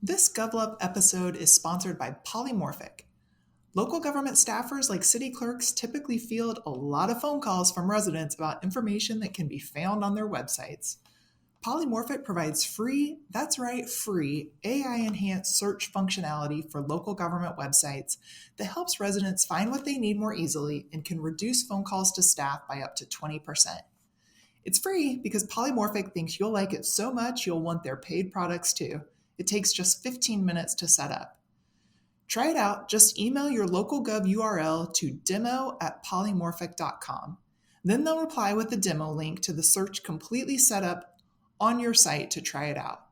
This GovLove episode is sponsored by Polymorphic. Local government staffers like city clerks typically field a lot of phone calls from residents about information that can be found on their websites. Polymorphic provides free, that's right, free AI-enhanced search functionality for local government websites that helps residents find what they need more easily and can reduce phone calls to staff by up to 20%. It's free because Polymorphic thinks you'll like it so much you'll want their paid products too. It takes just 15 minutes to set up. Try it out. Just email your local gov URL to demo@polymorphic.com. Then they'll reply with the demo link to the search completely set up on your site to try it out.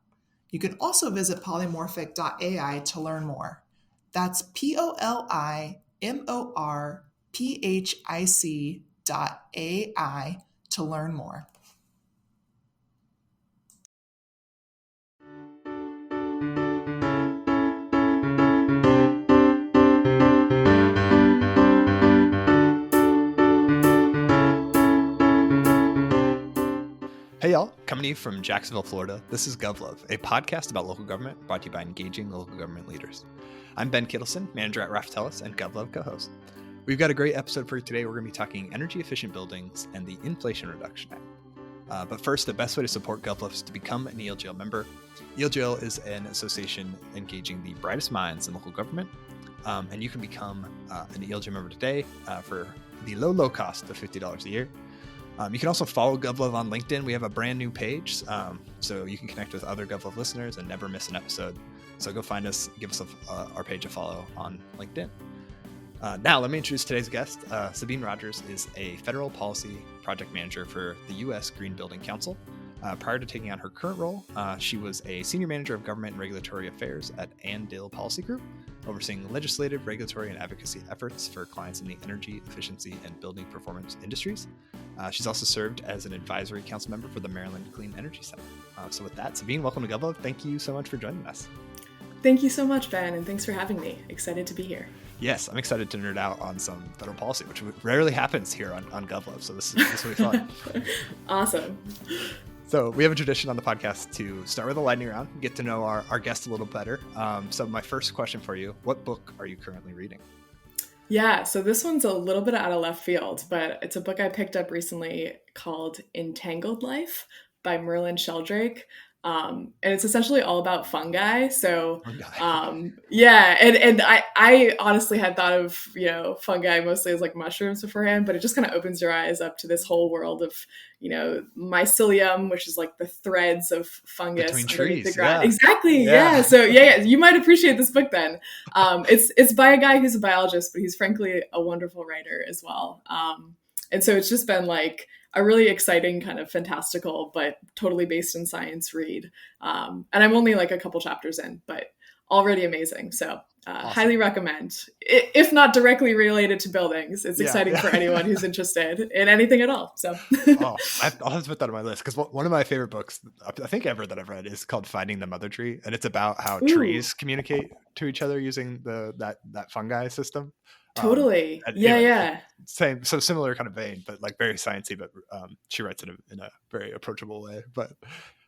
You can also visit polymorphic.ai to learn more. That's polymorphic.ai to learn more. Hey y'all, coming to you from Jacksonville, Florida, this is GovLove, a podcast about local government brought to you by engaging local government leaders. I'm Ben Kittelson, manager at Raftellus and GovLove co-host. We've got a great episode for you today. We're going to be talking energy efficient buildings and the Inflation Reduction Act. But first, the best way to support GovLove is to become an ELGL member. ELGL is an association engaging the brightest minds in local government, and you can become an ELGL member today for the low cost of $50 a year. You can also follow GovLove on LinkedIn. We have a brand new page, so you can connect with other GovLove listeners and never miss an episode. So go find us, give us our page a follow on LinkedIn. Now, let me introduce today's guest. Sabine Rogers is a federal policy project manager for the U.S. Green Building Council. Prior to taking on her current role, she was a senior manager of government and regulatory affairs at Ann Dill Policy Group, overseeing legislative, regulatory, and advocacy efforts for clients in the energy efficiency and building performance industries. She's also served as an advisory council member for the Maryland Clean Energy Center. So with that, Sabine, welcome to GovLove. Thank you so much for joining us. Thank you so much, Ben, and thanks for having me. Excited to be here. Yes, I'm excited to nerd out on some federal policy, which rarely happens here on GovLove, so this will be fun. Awesome. So we have a tradition on the podcast to start with a lightning round, get to know our guest a little better. So my first question for you, what book are you currently reading? Yeah, so this one's a little bit out of left field, but it's a book I picked up recently called Entangled Life by Merlin Sheldrake. And it's essentially all about fungi. So, yeah. And I honestly had thought of, fungi mostly as like mushrooms beforehand, but it just kind of opens your eyes up to this whole world of, mycelium, which is like the threads of fungus between trees. The ground. Yeah. Exactly. Yeah. So you might appreciate this book then. It's by a guy who's a biologist, but he's frankly a wonderful writer as well. And so it's just been like a really exciting kind of fantastical, but totally based in science read. And I'm only like a couple chapters in, but already amazing. So awesome. Highly recommend, if not directly related to buildings. It's exciting for anyone who's interested in anything at all. So I'll have to put that on my list, because one of my favorite books, I think ever, that I've read is called Finding the Mother Tree. And it's about how trees communicate to each other using that fungi system. Totally. Same, so similar kind of vein, but like very sciencey, but she writes it in a very approachable way. But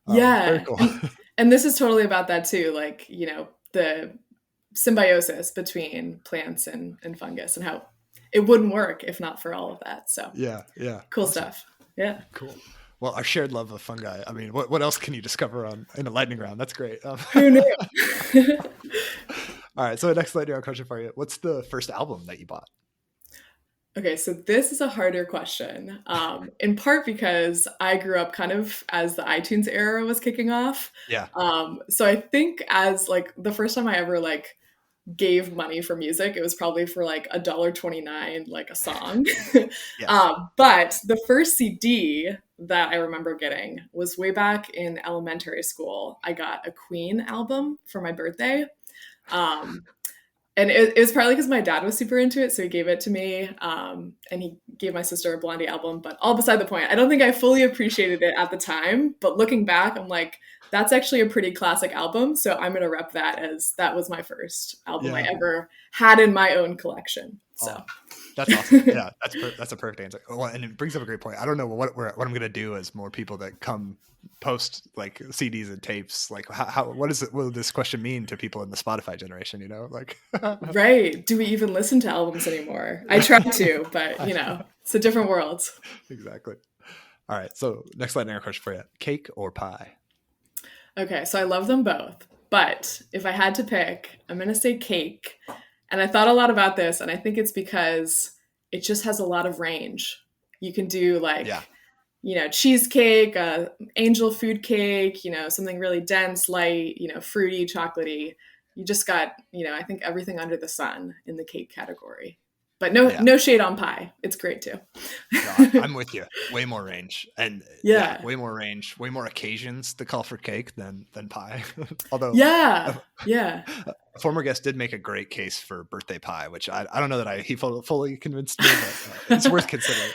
very cool. And this is totally about that too. Like, the symbiosis between plants and fungus and how it wouldn't work if not for all of that. So yeah. Cool stuff. Yeah. Cool. Well, our shared love of fungi. I mean, what else can you discover in a lightning round? That's great. Who knew? All right. So the next lightning round question for you. What's the first album that you bought? Okay, so this is a harder question, in part because I grew up kind of as the iTunes era was kicking off. Yeah. So I think as like the first time I ever like gave money for music, it was probably for like $1.29, like a song. Yes. But the first CD that I remember getting was way back in elementary school. I got a Queen album for my birthday. And it was partly because my dad was super into it, so he gave it to me, and he gave my sister a Blondie album, but all beside the point. I don't think I fully appreciated it at the time, but looking back, I'm like, that's actually a pretty classic album, so I'm going to rep that as that was my first album I ever had in my own collection. So That's awesome. Yeah, that's a perfect answer. Well, and it brings up a great point. I don't know what I'm going to do as more people that come post like CDs and tapes. Like, what will this question mean to people in the Spotify generation? You know, like, right? Do we even listen to albums anymore? I try to, but it's a different world. Exactly. All right. So next lightning round question for you: cake or pie? Okay, so I love them both, but if I had to pick, I'm going to say cake. And I thought a lot about this, and I think it's because it just has a lot of range. You can do like, cheesecake, angel food cake, something really dense, light, fruity, chocolatey. You just got, I think everything under the sun in the cake category. But no shade on pie. It's great too. No, I'm with you. Way more range, and way more range, way more occasions to call for cake than pie. Although, a former guest did make a great case for birthday pie, which I don't know that he fully convinced me, but it's worth considering.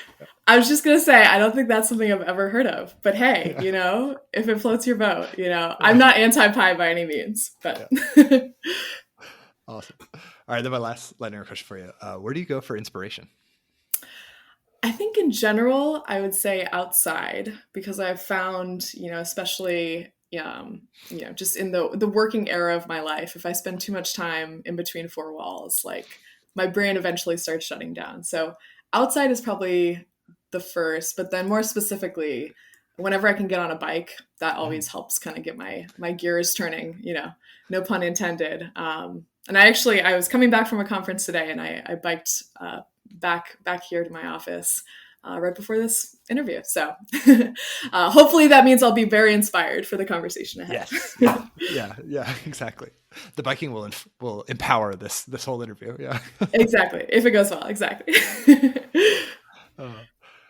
I was just gonna say I don't think that's something I've ever heard of, but hey, if it floats your boat, I'm not anti-pie by any means, but. Awesome. All right, then my last lightning round question for you. Where do you go for inspiration? I think in general, I would say outside, because I've found, especially, just in the working era of my life, if I spend too much time in between four walls, like my brain eventually starts shutting down. So outside is probably the first, but then more specifically, whenever I can get on a bike, that always helps kind of get my gears turning, no pun intended. And I was coming back from a conference today, and I biked back here to my office right before this interview. So hopefully that means I'll be very inspired for the conversation ahead. Yes. Yeah, exactly. The biking will empower this whole interview. Yeah, exactly. If it goes well, exactly.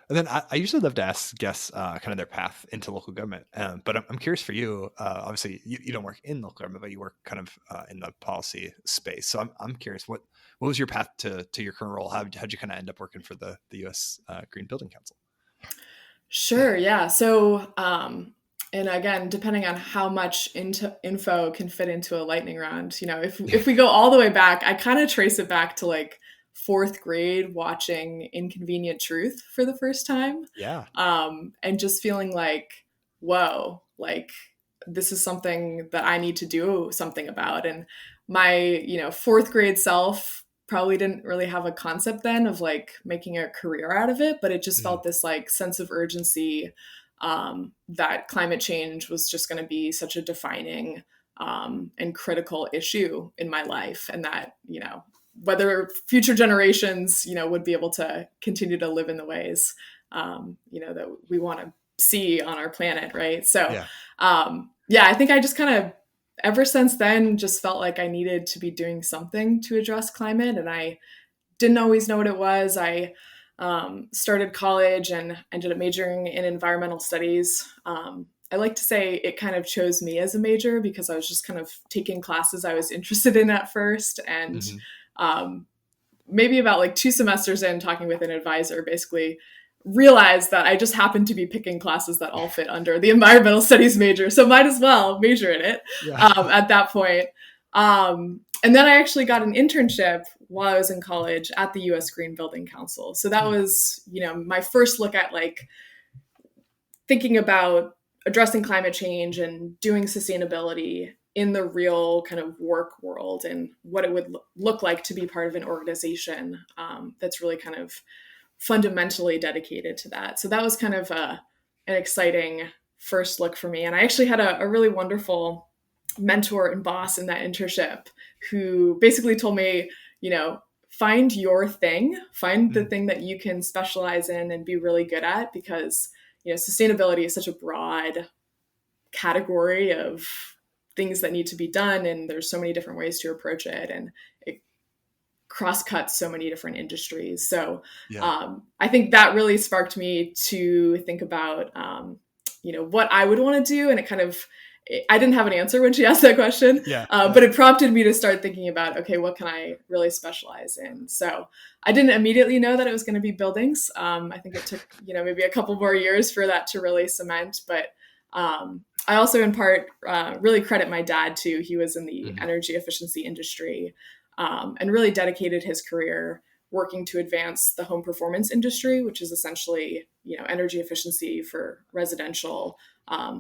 And then I usually love to ask guests kind of their path into local government. But I'm curious for you. Obviously, you don't work in local government, but you work kind of in the policy space. So I'm curious, what was your path to your current role? How'd you kind of end up working for the U.S. Green Building Council? Sure. Yeah. So, and again, depending on how much info can fit into a lightning round, if we go all the way back, I kind of trace it back to like fourth grade watching Inconvenient Truth for the first time. Yeah. And just feeling like, whoa, like this is something that I need to do something about. And my, fourth grade self probably didn't really have a concept then of like making a career out of it, but it just felt this like sense of urgency that climate change was just going to be such a defining and critical issue in my life. And that, whether future generations, would be able to continue to live in the ways, that we want to see on our planet. Right. So, I think I just kind of, ever since then, just felt like I needed to be doing something to address climate. And I didn't always know what it was. I started college and ended up majoring in environmental studies. I like to say it kind of chose me as a major because I was just kind of taking classes I was interested in at first. And maybe about like 2 semesters in, talking with an advisor, basically realized that I just happened to be picking classes that all fit under the environmental studies major. So might as well major in it at that point. And then I actually got an internship while I was in college at the US Green Building Council. So that was, my first look at like thinking about addressing climate change and doing sustainability in the real kind of work world and what it would look like to be part of an organization that's really kind of fundamentally dedicated to that. So that was kind of an exciting first look for me. And I actually had a really wonderful mentor and boss in that internship who basically told me, find your thing, find the thing that you can specialize in and be really good at, because, sustainability is such a broad category of things that need to be done. And there's so many different ways to approach it. And it cross-cuts so many different industries. So I think that really sparked me to think about, what I would want to do. And it kind of, I didn't have an answer when she asked that question, but it prompted me to start thinking about, okay, what can I really specialize in? So I didn't immediately know that it was going to be buildings. I think it took, maybe a couple more years for that to really cement. But I also, in part, really credit my dad too. He was in the energy efficiency industry and really dedicated his career working to advance the home performance industry, which is essentially, energy efficiency for residential,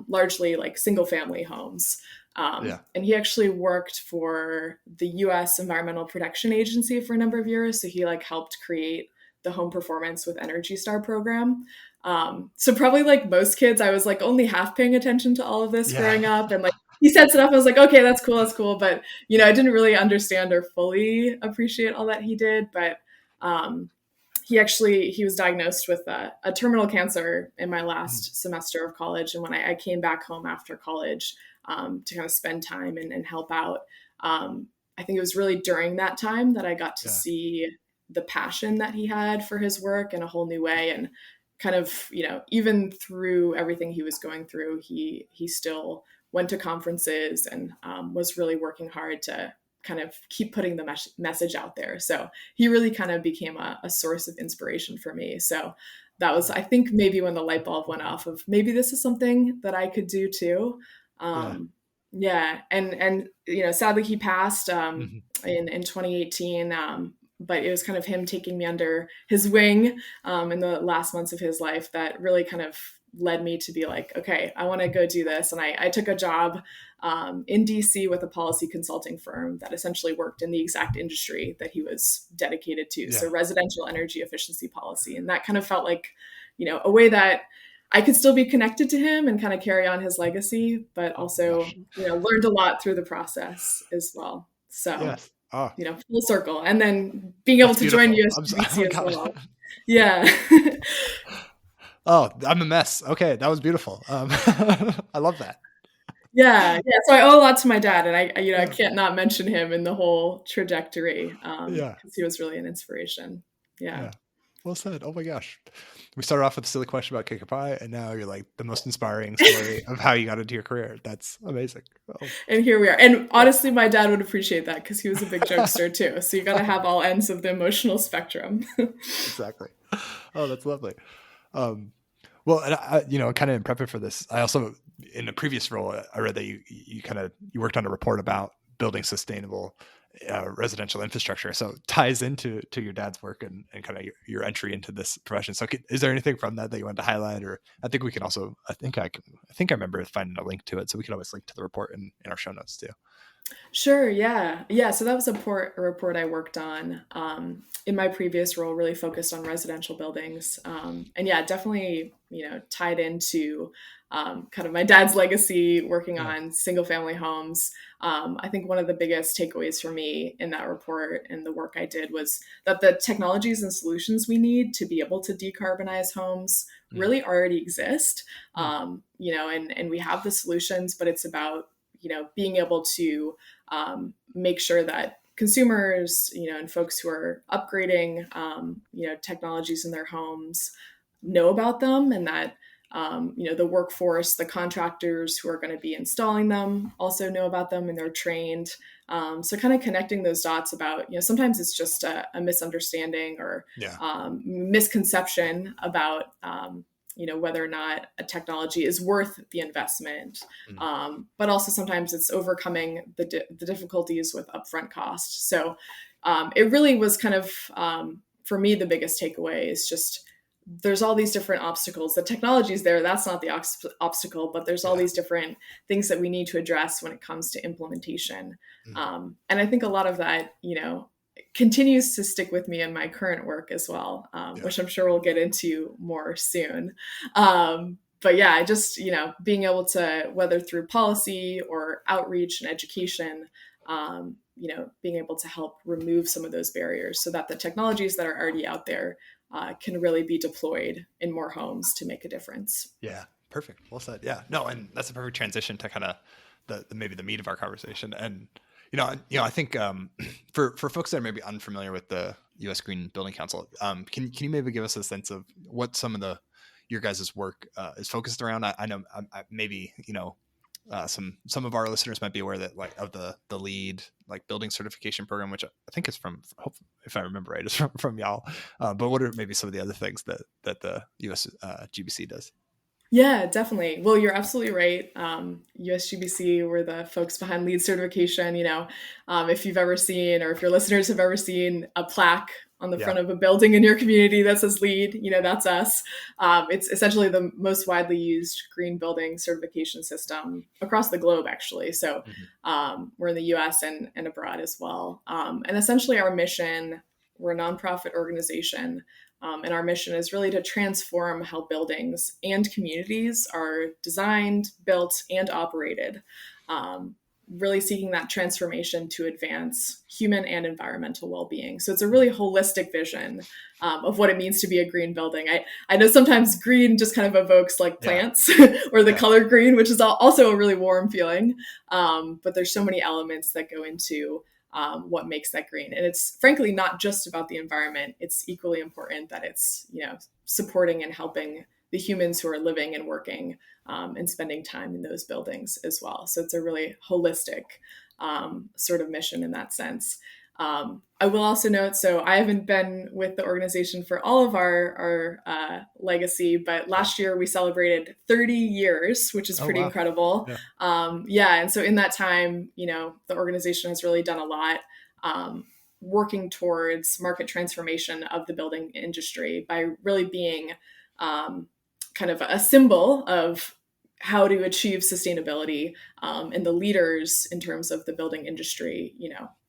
largely like single family homes. And he actually worked for the US Environmental Protection Agency for a number of years. So he like helped create the Home Performance with Energy Star program. So probably like most kids, I was like only half paying attention to all of this growing up. And like he said stuff, I was like, okay, that's cool. But, I didn't really understand or fully appreciate all that he did. But he was diagnosed with a terminal cancer in my last semester of college. And when I came back home after college, to kind of spend time and help out. I think it was really during that time that I got to see the passion that he had for his work in a whole new way. And kind of, even through everything he was going through, he still went to conferences and was really working hard to kind of keep putting the message out there. So he really kind of became a source of inspiration for me. So that was, I think, maybe when the light bulb went off of maybe this is something that I could do too. And sadly he passed in 2018, but it was kind of him taking me under his wing in the last months of his life that really kind of led me to be like, okay, I want to go do this. And I took a job in DC with a policy consulting firm that essentially worked in the exact industry that he was dedicated to. So residential energy efficiency policy. And that kind of felt like, a way that I could still be connected to him and kind of carry on his legacy, but also, learned a lot through the process as well. So, full circle. And then being able to join USGBC as well. Yeah. Oh, I'm a mess. Okay. That was beautiful. I love that. Yeah. So I owe a lot to my dad, and I can't not mention him in the whole trajectory. Because he was really an inspiration. Yeah. Well said. Oh my gosh. We started off with a silly question about Kicker Pie, and now you're like the most inspiring story of how you got into your career. That's amazing. Oh. And here we are. And honestly, my dad would appreciate that because he was a big jokester too. So you got to have all ends of the emotional spectrum. Exactly. Oh, that's lovely. Well, and I, kind of in prepping for this, I also, in a previous role, I read that you worked on a report about building sustainable residential infrastructure. So it ties into your dad's work and kind of your entry into this profession. So is there anything from that you wanted to highlight? Or I think we can also, I think I remember finding a link to it. So we can always link to the report in our show notes too. Sure. Yeah. So that was a report I worked on in my previous role, really focused on residential buildings. And definitely, tied into kind of my dad's legacy working on single family homes. I think one of the biggest takeaways for me in that report and the work I did was that the technologies and solutions we need to be able to decarbonize homes really already exist. And we have the solutions, but it's about being able to make sure that consumers, and folks who are upgrading, technologies in their homes know about them, and that, the workforce, the contractors who are going to be installing them also know about them and they're trained. So kind of connecting those dots about, sometimes it's just a misunderstanding or misconception about, whether or not a technology is worth the investment. But also sometimes it's overcoming the difficulties with upfront costs. So it really was kind of, for me, the biggest takeaway is just, there's all these different obstacles. The technology is there. That's not the obstacle, but there's all these different things that we need to address when it comes to implementation. And I think a lot of that, continues to stick with me in my current work as well, which I'm sure we'll get into more soon. But yeah, just, being able to, whether through policy or outreach and education, being able to help remove some of those barriers so that the technologies that are already out there can really be deployed in more homes to make a difference. Yeah, perfect. Well said. Yeah, no, and that's a perfect transition to kind of maybe the meat of our conversation. And I think for folks that are maybe unfamiliar with the U.S. Green Building Council, can you maybe give us a sense of what some of your guys' work is focused around? I know maybe some of our listeners might be aware that of the LEED building certification program, which I think is from, if I remember right, is from y'all. But what are maybe some of the other things that the USGBC does? Yeah, definitely. Well, you're absolutely right. USGBC, we're the folks behind LEED certification. If you've ever seen, or if your listeners have ever seen a plaque on the front of a building in your community that says LEED, that's us. It's essentially the most widely used green building certification system across the globe, actually. So we're in the US and abroad as well. And essentially our mission, we're a nonprofit organization. And our mission is really to transform how buildings and communities are designed, built, and operated, really seeking that transformation to advance human and environmental well-being. So it's a really holistic vision of what it means to be a green building. I know sometimes green just kind of evokes like plants or the color green, which is also a really warm feeling. But there's so many elements that go into what makes that green. And it's frankly not just about the environment. It's equally important that it's, supporting and helping the humans who are living and working and spending time in those buildings as well. So it's a really holistic sort of mission in that sense. I will also note, so I haven't been with the organization for all of our legacy, but last year we celebrated 30 years, which is pretty incredible. And so in that time, the organization has really done a lot working towards market transformation of the building industry by really being kind of a symbol of how to achieve sustainability and the leaders in terms of the building industry,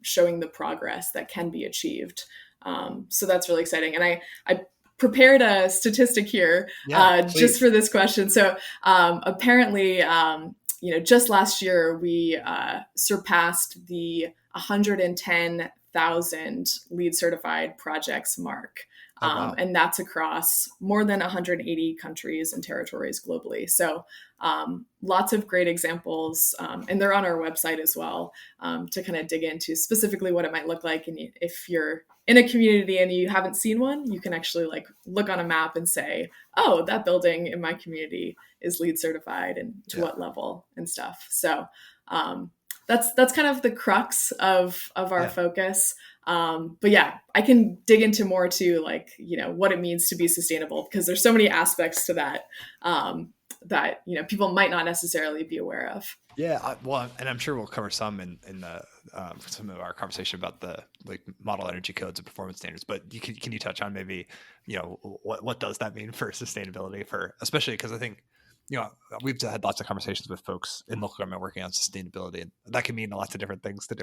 showing the progress that can be achieved. So that's really exciting. And I prepared a statistic here just for this question. So apparently, just last year, we surpassed the 110,000 LEED certified projects mark. And that's across more than 180 countries and territories globally. So lots of great examples, and they're on our website as well, to kind of dig into specifically what it might look like. And if you're in a community and you haven't seen one, you can actually look on a map and say, oh, that building in my community is LEED certified and to what level and stuff. So that's kind of the crux of our focus. But I can dig into more to what it means to be sustainable, because there's so many aspects to that that people might not necessarily be aware of. Yeah, and I'm sure we'll cover some in the some of our conversation about the model energy codes and performance standards. But can you touch on maybe what does that mean for sustainability, especially because I think we've had lots of conversations with folks in local government working on sustainability, and that can mean lots of different things to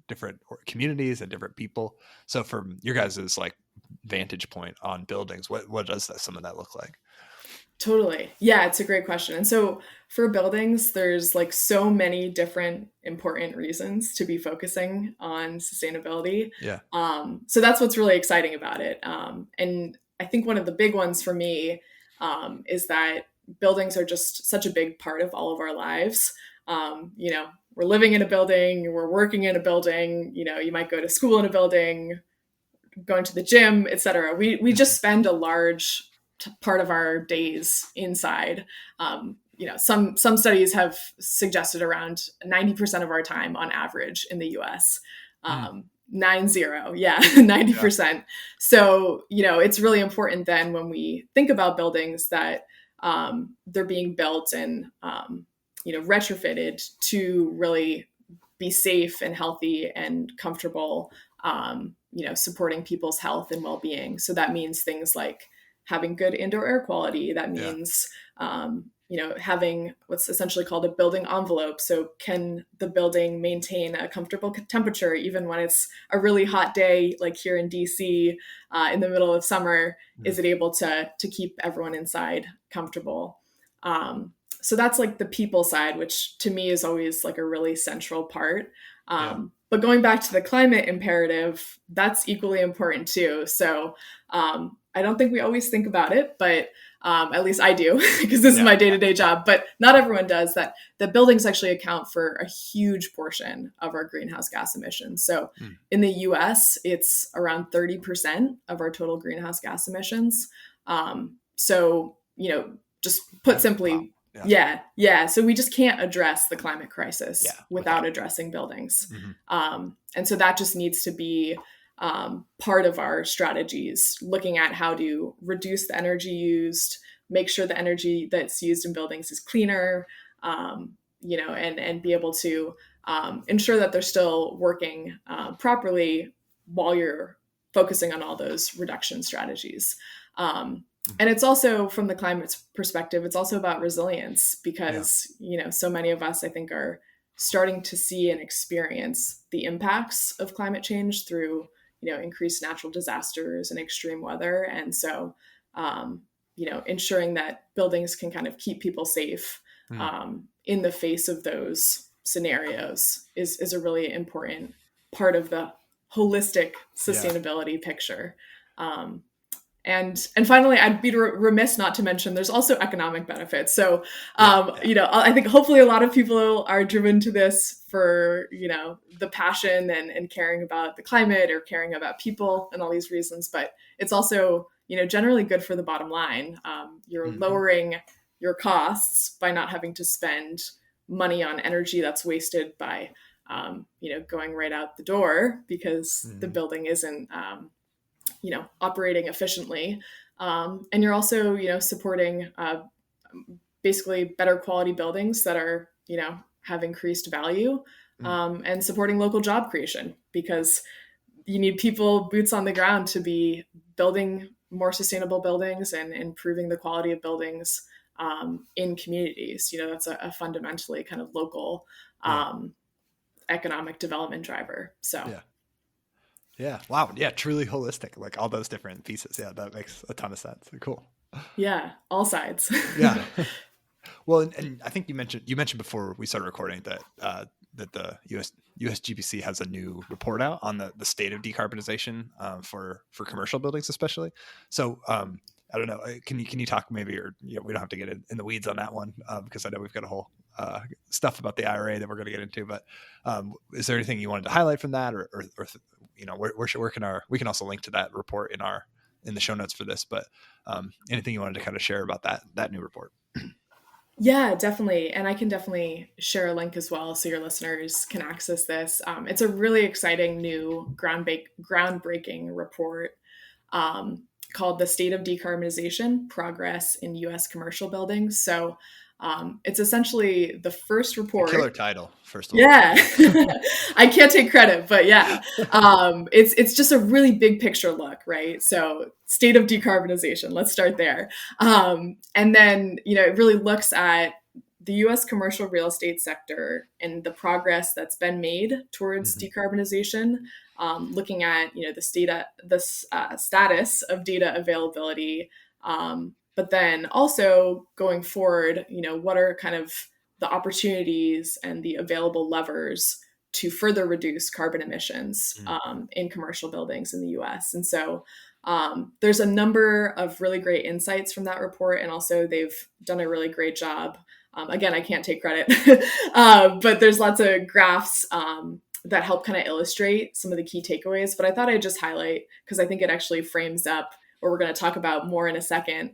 different communities and different people. So from your guys' vantage point on buildings, what does some of that look like? Totally. Yeah, it's a great question. And so for buildings, there's so many different important reasons to be focusing on sustainability. Yeah. So that's what's really exciting about it. And I think one of the big ones for me is that buildings are just such a big part of all of our lives. We're living in a building, we're working in a building, you might go to school in a building, going to the gym, etc. We just spend a large part of our days inside. Some studies have suggested around 90% of our time on average in the US. 90, 90%. So, it's really important then when we think about buildings that they're being built and, retrofitted to really be safe and healthy and comfortable, supporting people's health and well-being. So that means things like having good indoor air quality. That means, having what's essentially called a building envelope. So can the building maintain a comfortable temperature even when it's a really hot day, like here in DC in the middle of summer? Is it able to keep everyone inside comfortable? So that's the people side, which to me is always a really central part. But going back to the climate imperative, that's equally important too. So I don't think we always think about it, but at least I do, because this is my day-to-day job, but not everyone does that. The buildings actually account for a huge portion of our greenhouse gas emissions. So in the US, it's around 30% of our total greenhouse gas emissions. So, just put simply, so we just can't address the climate crisis without addressing buildings. And so that just needs to be part of our strategies, looking at how to reduce the energy used, make sure the energy that's used in buildings is cleaner, and be able to ensure that they're still working properly while you're focusing on all those reduction strategies. And it's also, from the climate's perspective, it's also about resilience because, so many of us, I think, are starting to see and experience the impacts of climate change through, increased natural disasters and extreme weather. And so, ensuring that buildings can kind of keep people safe in the face of those scenarios is a really important part of the holistic sustainability picture. And finally, I'd be remiss not to mention there's also economic benefits. So, I think hopefully a lot of people are driven to this for, the passion and caring about the climate or caring about people and all these reasons. But it's also, generally good for the bottom line. You're lowering your costs by not having to spend money on energy that's wasted by, going right out the door because the building isn't, operating efficiently. And you're also, supporting basically better quality buildings that are, have increased value and supporting local job creation because you need people, boots on the ground, to be building more sustainable buildings and improving the quality of buildings in communities. That's a fundamentally kind of local economic development driver. So. Yeah. Wow. Yeah. Truly holistic, like all those different pieces. Yeah. That makes a ton of sense. Cool. Yeah. All sides. Yeah. Well, and I think you mentioned before we started recording that that the USGBC has a new report out on the state of decarbonization for commercial buildings, especially. So I don't know. Can you talk maybe, or we don't have to get in the weeds on that one because I know we've got a whole stuff about the IRA that we're going to get into. But is there anything you wanted to highlight from that, or we can also link to that report in the show notes for this. But anything you wanted to kind of share about that new report? Yeah, definitely. And I can definitely share a link as well so your listeners can access this. It's a really exciting new groundbreaking report called The State of Decarbonization: Progress in U.S. Commercial Buildings. So it's essentially the first report. A killer title, first of all. Yeah, I can't take credit, but yeah, it's just a really big picture look, right? So state of decarbonization, let's start there. And then, it really looks at the U.S. commercial real estate sector and the progress that's been made towards decarbonization, looking at, the status of data availability, but then also going forward, what are kind of the opportunities and the available levers to further reduce carbon emissions in commercial buildings in the US. And so there's a number of really great insights from that report. And also they've done a really great job. Again, I can't take credit, but there's lots of graphs that help kind of illustrate some of the key takeaways. But I thought I'd just highlight, because I think it actually frames up what we're going to talk about more in a second.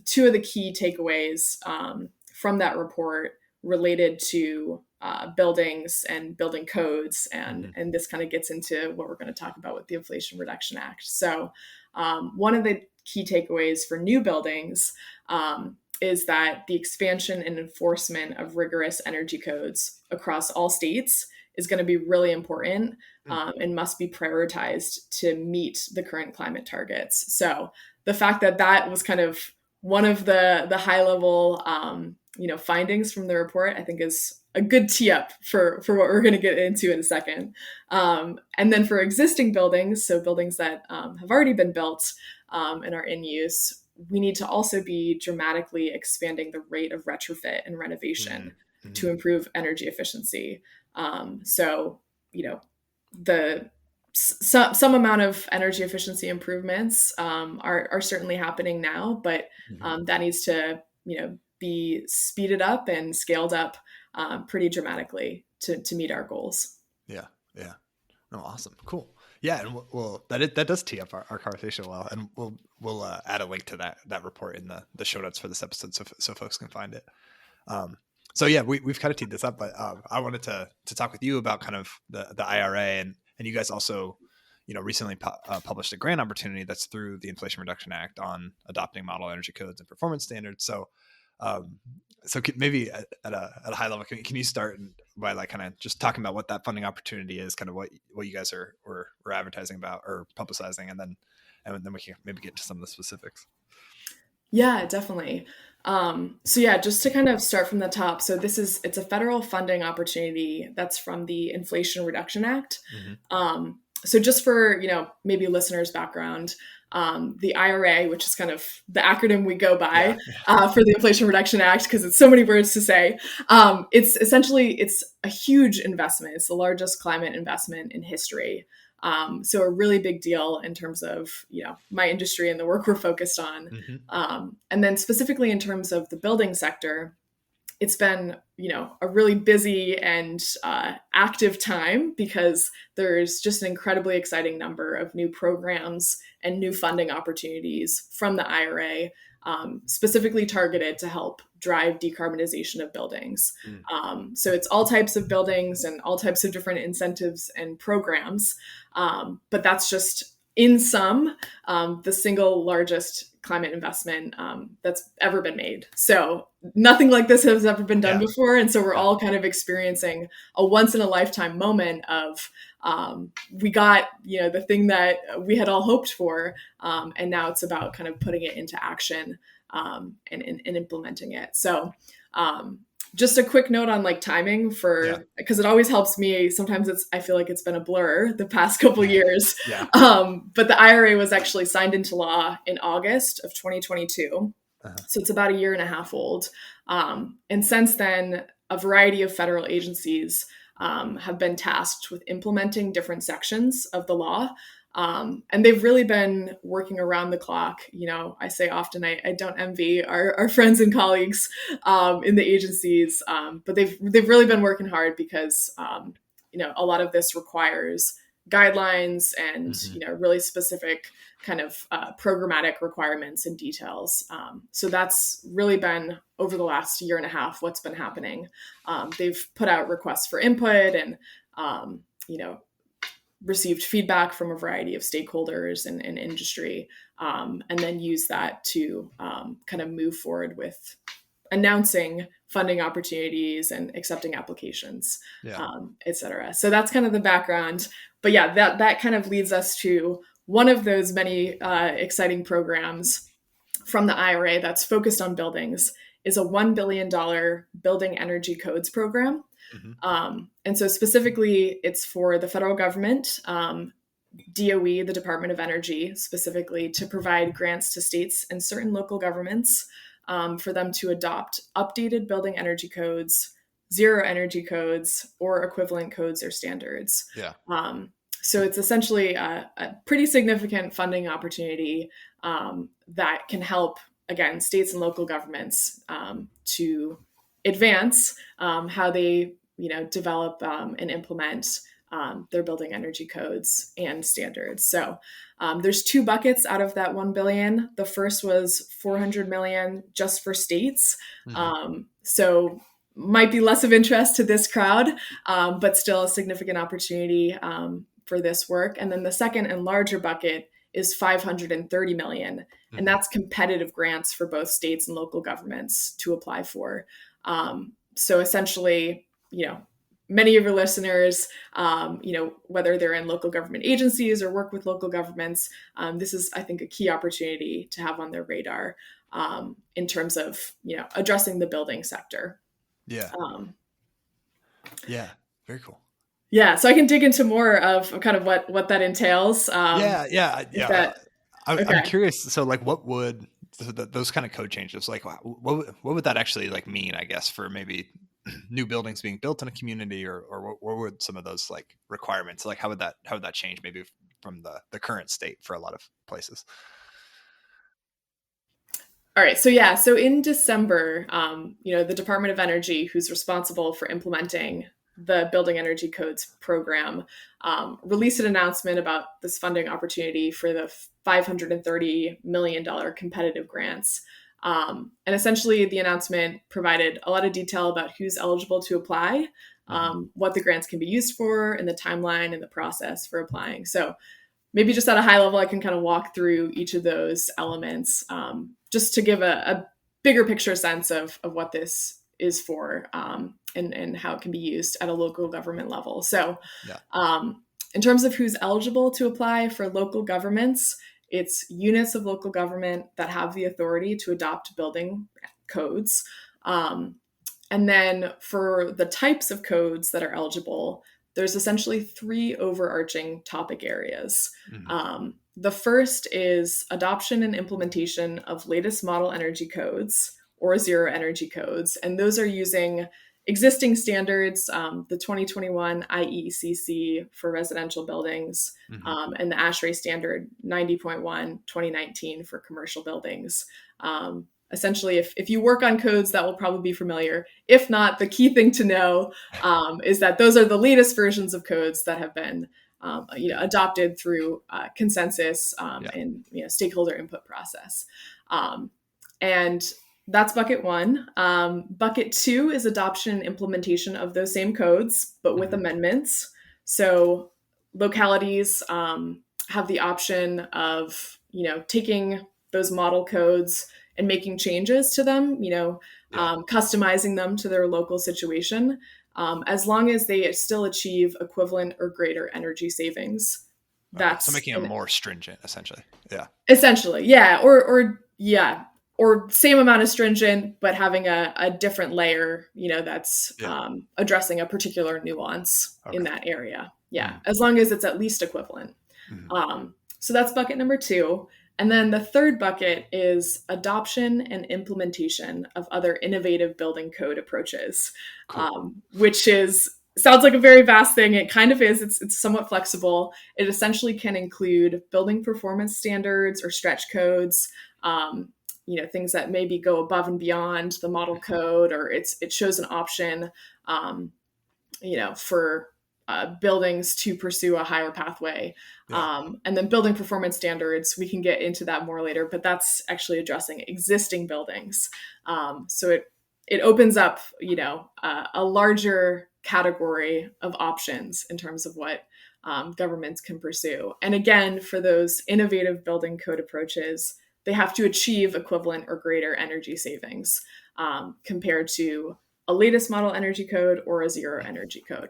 Two of the key takeaways from that report related to buildings and building codes. And this kind of gets into what we're going to talk about with the Inflation Reduction Act. So one of the key takeaways for new buildings is that the expansion and enforcement of rigorous energy codes across all states is going to be really important and must be prioritized to meet the current climate targets. So the fact that that was kind of one of the high level findings from the report, I think is a good tee up for what we're going to get into in a second. And then for existing buildings, so buildings that have already been built and are in use, we need to also be dramatically expanding the rate of retrofit and renovation to improve energy efficiency. So, some amount of energy efficiency improvements are certainly happening now, but that needs to, be speeded up and scaled up pretty dramatically to meet our goals. Yeah. Yeah. Oh, awesome. Cool. Yeah. And that does tee up our conversation well. And we'll add a link to that report in the show notes for this episode so folks can find it. So yeah, we've kind of teed this up, but I wanted to talk with you about kind of the IRA and you guys also, recently published a grant opportunity that's through the Inflation Reduction Act on adopting model energy codes and performance standards. So So maybe at a high level, can you start by like kind of just talking about what that funding opportunity is, kind of what you guys are advertising about or publicizing, and then we can maybe get to some of the specifics. Yeah, definitely. So yeah, just to kind of start from the top. So it's a federal funding opportunity that's from the Inflation Reduction Act. Mm-hmm. So just for, maybe listeners' background, the IRA, which is kind of the acronym we go by for the Inflation Reduction Act, because it's so many words to say. It's a huge investment. It's the largest climate investment in history. So a really big deal in terms of, my industry and the work we're focused on. Mm-hmm. And then specifically in terms of the building sector, it's been, a really busy and active time because there's just an incredibly exciting number of new programs and new funding opportunities from the IRA, specifically targeted to help drive decarbonization of buildings. So it's all types of buildings and all types of different incentives and programs. But that's just in sum, the single largest climate investment that's ever been made. So nothing like this has ever been done before. And so we're all kind of experiencing a once in a lifetime moment of we got, the thing that we had all hoped for. And now it's about kind of putting it into action and implementing it. So just a quick note on like timing because it always helps me. Sometimes I feel like it's been a blur the past couple years. But the IRA was actually signed into law in August of 2022. So it's about a year and a half old. And since then, a variety of federal agencies have been tasked with implementing different sections of the law. And they've really been working around the clock. I say often, I don't envy our friends and colleagues in the agencies, but they've really been working hard because, a lot of this requires guidelines and, really specific kind of programmatic requirements and details. So that's really been over the last year and a half what's been happening. They've put out requests for input and, received feedback from a variety of stakeholders and industry, and then use that to kind of move forward with announcing funding opportunities and accepting applications, et cetera. So that's kind of the background. But yeah, that kind of leads us to one of those many exciting programs from the IRA that's focused on buildings is a $1 billion Building Energy Codes program. Mm-hmm. And so specifically, it's for the federal government, DOE, the Department of Energy, specifically to provide grants to states and certain local governments for them to adopt updated building energy codes, zero energy codes, or equivalent codes or standards. So it's essentially a pretty significant funding opportunity that can help, again, states and local governments to advance how they, develop and implement their building energy codes and standards. So there's two buckets out of that 1 billion. The first was 400 million just for states. Mm-hmm. So might be less of interest to this crowd, but still a significant opportunity for this work. And then the second and larger bucket is 530 million. Mm-hmm. And that's competitive grants for both states and local governments to apply for. So essentially, many of your listeners, whether they're in local government agencies or work with local governments, this is, I think, a key opportunity to have on their radar in terms of, addressing the building sector. Yeah. Very cool. Yeah. So I can dig into more of kind of what that entails. I'm curious. So like what would those kind of code changes, like what would that actually like mean, I guess, for maybe new buildings being built in a community or what would some of those like requirements, like how would that change maybe from the current state for a lot of places? All right. So in December, the Department of Energy, who's responsible for implementing the Building Energy Codes program, released an announcement about this funding opportunity for the $530 million competitive grants. And essentially, the announcement provided a lot of detail about who's eligible to apply, what the grants can be used for, and the timeline and the process for applying. So maybe just at a high level, I can kind of walk through each of those elements just to give a bigger picture sense of what this is for, and how it can be used at a local government level. So in terms of who's eligible to apply for local governments, it's units of local government that have the authority to adopt building codes. And then for the types of codes that are eligible, there's essentially 3 overarching topic areas. The first is adoption and implementation of latest model energy codes or zero energy codes. And those are using existing standards, the 2021 IECC for residential buildings, and the ASHRAE standard 90.1 2019 for commercial buildings. Essentially, if you work on codes, that will probably be familiar. If not, the key thing to know is that those are the latest versions of codes that have been adopted through consensus and stakeholder input process. And that's bucket 1. Bucket 2 is adoption and implementation of those same codes, but with amendments. So localities have the option of, taking those model codes and making changes to them, customizing them to their local situation, as long as they still achieve equivalent or greater energy savings. So making it more stringent, essentially. Yeah. Essentially, yeah. Or same amount of stringent, but having a different layer, that's addressing a particular nuance in that area. Yeah. As long as it's at least equivalent. So that's bucket number 2. And then the third bucket is adoption and implementation of other innovative building code approaches, which sounds like a very vast thing. It kind of is. It's somewhat flexible. It essentially can include building performance standards or stretch codes, things that maybe go above and beyond the model code, or it shows an option, for buildings to pursue a higher pathway. And then building performance standards, we can get into that more later, but that's actually addressing existing buildings. So it opens up, a larger category of options in terms of what governments can pursue. And again, for those innovative building code approaches, they have to achieve equivalent or greater energy savings compared to a latest model energy code or a zero energy code.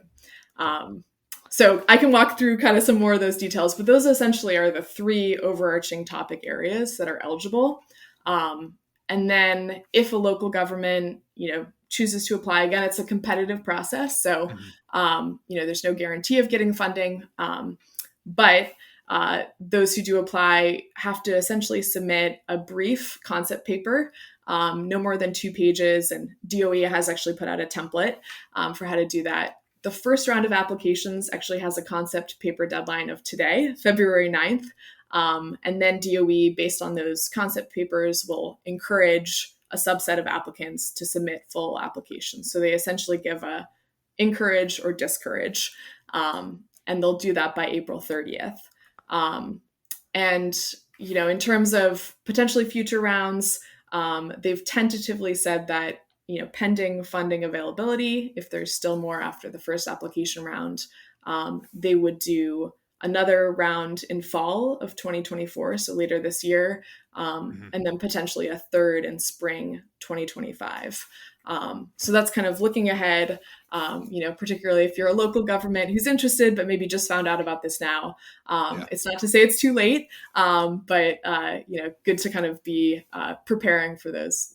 So I can walk through kind of some more of those details, but those essentially are the 3 overarching topic areas that are eligible. And then if a local government, chooses to apply, again, it's a competitive process. So, there's no guarantee of getting funding. But those who do apply have to essentially submit a brief concept paper, no more than 2 pages. And DOE has actually put out a template for how to do that. The first round of applications actually has a concept paper deadline of today, February 9th. And then DOE, based on those concept papers, will encourage a subset of applicants to submit full applications. So they essentially give a encourage or discourage, and they'll do that by April 30th. And, in terms of potentially future rounds, they've tentatively said that, pending funding availability, if there's still more after the first application round, they would do another round in fall of 2024, so later this year, and then potentially a third in spring 2025. So that's kind of looking ahead, particularly if you're a local government who's interested, but maybe just found out about this now. It's not to say it's too late, but, good to kind of be preparing for those,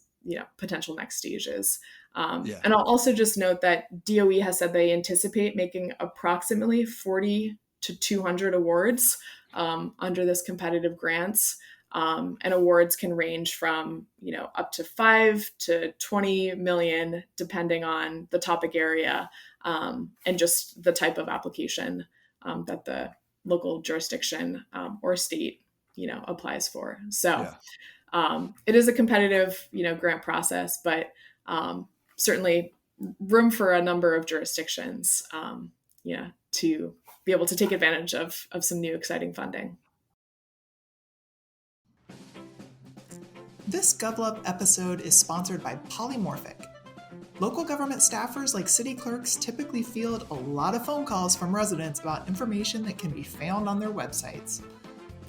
potential next stages. And I'll also just note that DOE has said they anticipate making approximately 40 to 200 awards under this competitive grants. And awards can range from, up to 5 to 20 million, depending on the topic area and just the type of application that the local jurisdiction or state, applies for. So it is a competitive, grant process, but certainly room for a number of jurisdictions, to be able to take advantage of some new exciting funding. This GovLove episode is sponsored by Polymorphic. Local government staffers like city clerks typically field a lot of phone calls from residents about information that can be found on their websites.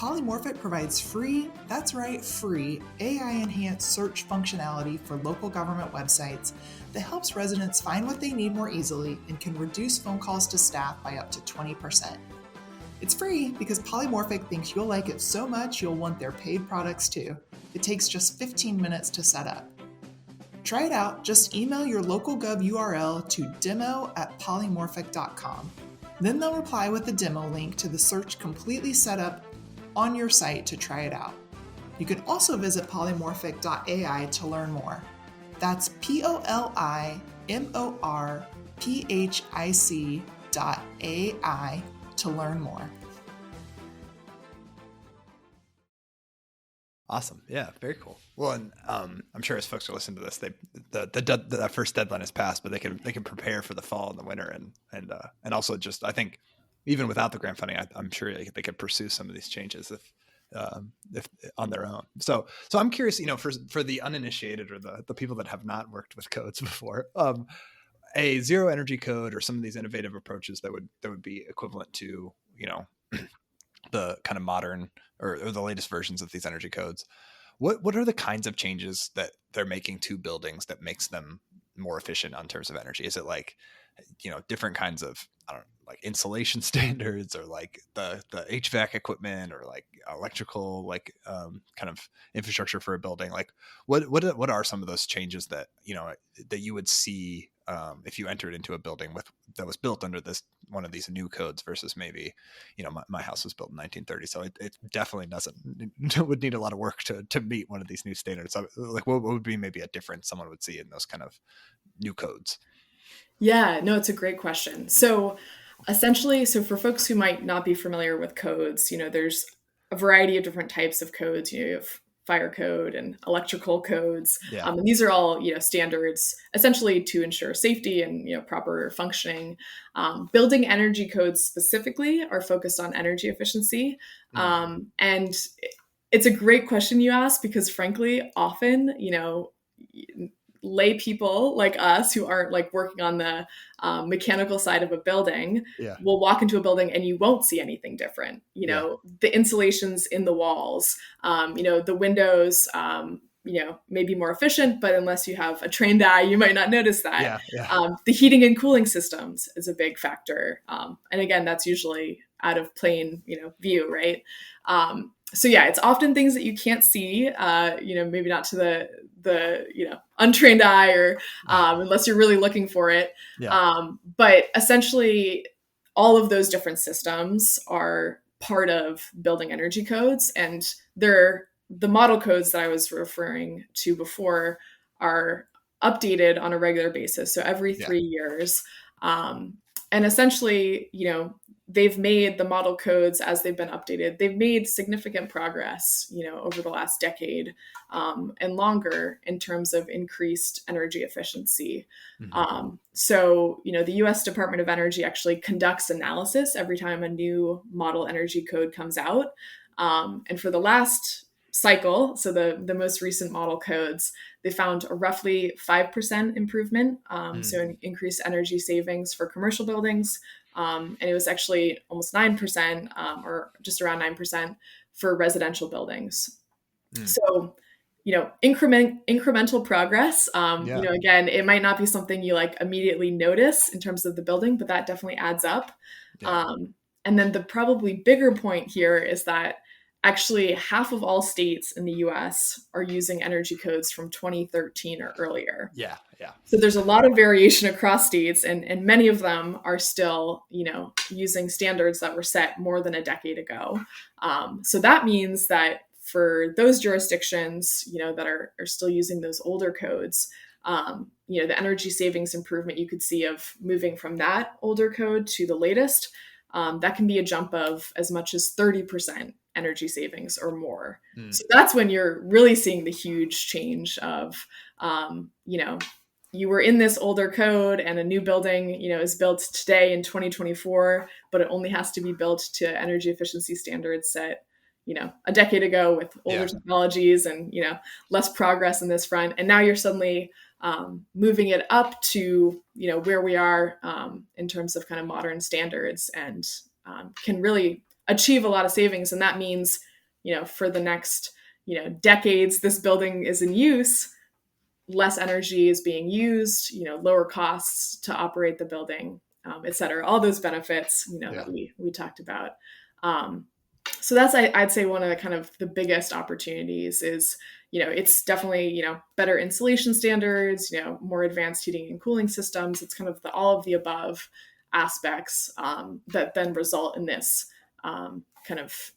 Polymorphic provides free, that's right, free AI-enhanced search functionality for local government websites that helps residents find what they need more easily and can reduce phone calls to staff by up to 20%. It's free because Polymorphic thinks you'll like it so much you'll want their paid products too. It takes just 15 minutes to set up. Try it out. Just email your local gov URL to demo@polymorphic.com. Then they'll reply with a demo link to the search completely set up on your site to try it out. You can also visit polymorphic.ai to learn more. That's polymorphic.ai to learn more. Awesome. Yeah, very cool. Well, and I'm sure as folks are listening to this, the first deadline is passed, but they can prepare for the fall and the winter, and also just, I think even without the grant funding, I'm sure they could pursue some of these changes if on their own. So I'm curious, for the uninitiated or the people that have not worked with codes before, a zero energy code or some of these innovative approaches that would be equivalent to, the kind of modern or the latest versions of these energy codes. What are the kinds of changes that they're making to buildings that makes them more efficient on terms of energy? Is it like, different kinds of, I don't know, like insulation standards, or like the HVAC equipment, or like electrical, like kind of infrastructure for a building? Like what are some of those changes that, that you would see if you entered into a building that was built under one of these new codes versus maybe, my house was built in 1930. So it definitely would need a lot of work to meet one of these new standards. So, like what would be maybe a difference someone would see in those kind of new codes? Yeah, no, it's a great question. So essentially, for folks who might not be familiar with codes, there's a variety of different types of codes. You have fire code and electrical codes. Yeah. And these are all, standards essentially to ensure safety and, proper functioning. Building energy codes specifically are focused on energy efficiency. And it's a great question you ask, because frankly, often, lay people like us who aren't like working on the mechanical side of a building will walk into a building and you won't see anything different. The insulations in the walls, the windows, may be more efficient, but unless you have a trained eye, you might not notice that. The heating and cooling systems is a big factor. And again, that's usually out of plain, view, right? So yeah, it's often things that you can't see, maybe not to the untrained eye, or unless you're really looking for it. But essentially all of those different systems are part of building energy codes, and they're the model codes that I was referring to before are updated on a regular basis. So every 3 years. And essentially, they've made the model codes, as they've been updated, they've made significant progress, over the last decade and longer in terms of increased energy efficiency. So, the US Department of Energy actually conducts analysis every time a new model energy code comes out. And for the last cycle, so the most recent model codes, they found a roughly 5% improvement. So an increased energy savings for commercial buildings. And it was actually almost 9%, or just around 9% for residential buildings. So, incremental progress. Again, it might not be something you like immediately notice in terms of the building, but that definitely adds up. And then the probably bigger point here is that actually half of all states in the US are using energy codes from 2013 or earlier. So there's a lot of variation across states, and many of them are still, using standards that were set more than a decade ago. So that means that for those jurisdictions, that are still using those older codes, the energy savings improvement you could see of moving from that older code to the latest, that can be a jump of as much as 30% energy savings or more. So that's when you're really seeing the huge change of, you were in this older code and a new building, is built today in 2024, but it only has to be built to energy efficiency standards set, a decade ago with older technologies and, less progress in this front. And now you're suddenly moving it up to, where we are in terms of kind of modern standards, and can really achieve a lot of savings. And that means for the next, decades, this building is in use, less energy is being used, lower costs to operate the building, et cetera. All those benefits, that we talked about. So that's, I'd say, one of the kind of the biggest opportunities is, it's definitely, better insulation standards, more advanced heating and cooling systems. It's kind of all of the above aspects that then result in this kind of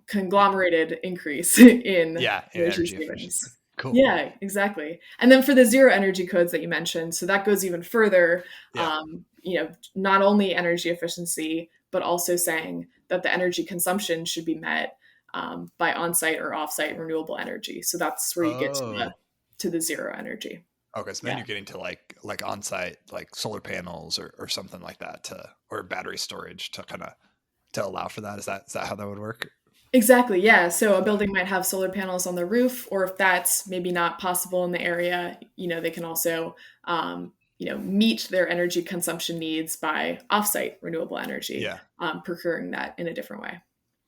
conglomerated increase in energy savings. Cool. Yeah, exactly. And then for the zero energy codes that you mentioned, so that goes even further, not only energy efficiency, but also saying that the energy consumption should be met by on-site or off-site renewable energy. So that's where you get to the zero energy. Okay, so then you're getting to like on-site, like solar panels or something like that, or battery storage to allow for that. Is that how that would work? Exactly. Yeah. So a building might have solar panels on the roof, or if that's maybe not possible in the area, they can also, meet their energy consumption needs by offsite renewable energy, procuring that in a different way.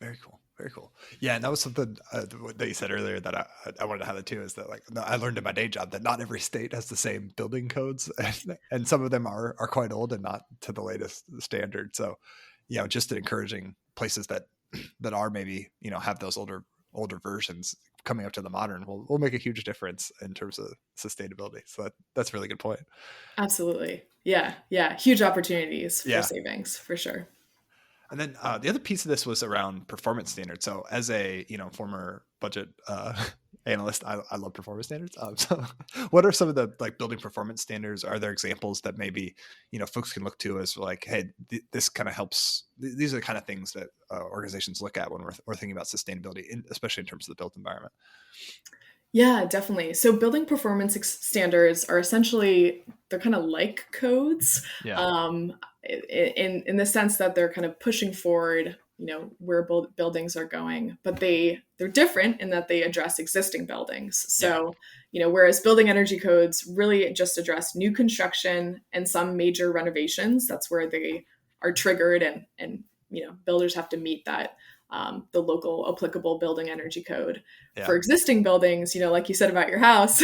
Very cool. Very cool. Yeah. And that was something that you said earlier that I wanted to highlight too, is that I learned in my day job that not every state has the same building codes, and some of them are quite old and not to the latest standard. So, just encouraging places that are maybe, have those older versions coming up to the modern will make a huge difference in terms of sustainability. So that's a really good point. Absolutely. Yeah. Huge opportunities for savings, for sure. And then the other piece of this was around performance standards. So as a former budget analyst, I love performance standards. So what are some of the building performance standards? Are there examples that maybe folks can look to as hey, this kind of helps? These are the kind of things that organizations look at when we're thinking about sustainability, especially in terms of the built environment. Yeah, definitely. So building performance standards are essentially, they're kind of like codes, in the sense that they're kind of pushing forward, where buildings are going, but they're different in that they address existing buildings. So, whereas building energy codes really just address new construction and some major renovations, that's where they are triggered, and builders have to meet that. The local applicable building energy code. For existing buildings, like you said about your house,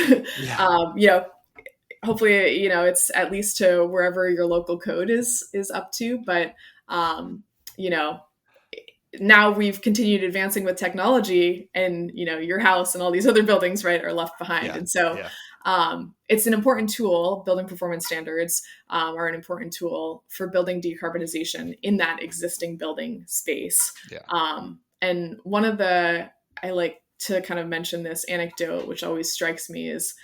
hopefully, it's at least to wherever your local code is up to. But, now we've continued advancing with technology, and, your house and all these other buildings, right, are left behind. And so it's an important tool. Building performance standards are an important tool for building decarbonization in that existing building space. And one of I like to kind of mention this anecdote, which always strikes me, is,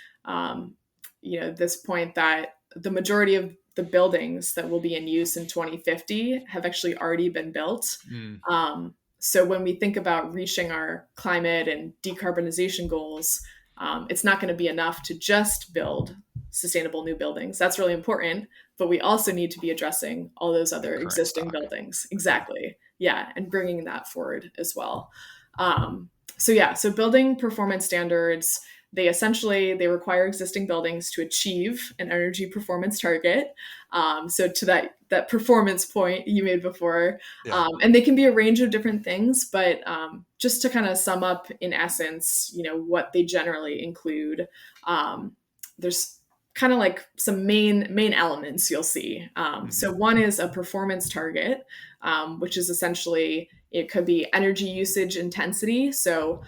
this point that the majority of the buildings that will be in use in 2050 have actually already been built. So when we think about reaching our climate and decarbonization goals, it's not going to be enough to just build sustainable new buildings. That's really important, but we also need to be addressing all those other existing buildings. Exactly. Yeah. And bringing that forward as well. So building performance standards, they require existing buildings to achieve an energy performance target. So to that performance point you made before, and they can be a range of different things, but just to kind of sum up in essence, what they generally include, there's kind of like some main elements you'll see. So one is a performance target, which is essentially, it could be energy usage intensity. So,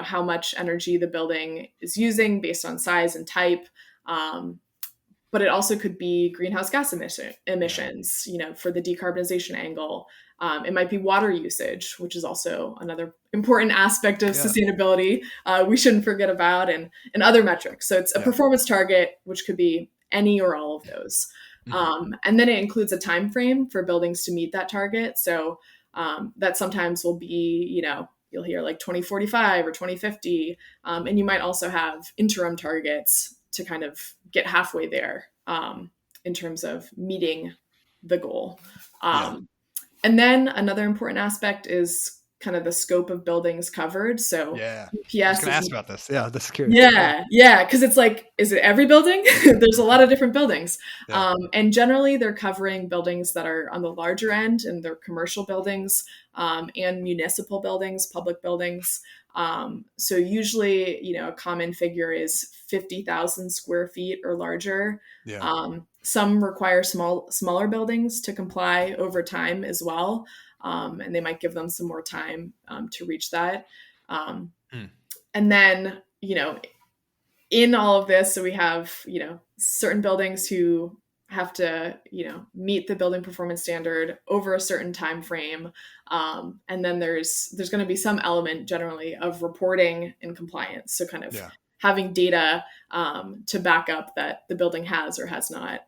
how much energy the building is using based on size and type. But it also could be greenhouse gas emissions, for the decarbonization angle. It might be water usage, which is also another important aspect of sustainability we shouldn't forget about, and other metrics. So it's a performance target, which could be any or all of those. And then it includes a time frame for buildings to meet that target. So that sometimes will be, you'll hear like 2045 or 2050. And you might also have interim targets to kind of get halfway there in terms of meeting the goal. And then another important aspect is kind of the scope of buildings covered. So I was BPS going to ask about this. Yeah, this is curious. Yeah, because it's like, is it every building? There's a lot of different buildings. And generally they're covering buildings that are on the larger end, and they're commercial buildings and municipal buildings, public buildings. So usually, a common figure is 50,000 square feet or larger. Some require smaller buildings to comply over time as well. And they might give them some more time to reach that. And then, in all of this, so we have, certain buildings who have to, meet the building performance standard over a certain time frame. And then there's going to be some element generally of reporting and compliance. So kind of having data to back up that the building has or has not,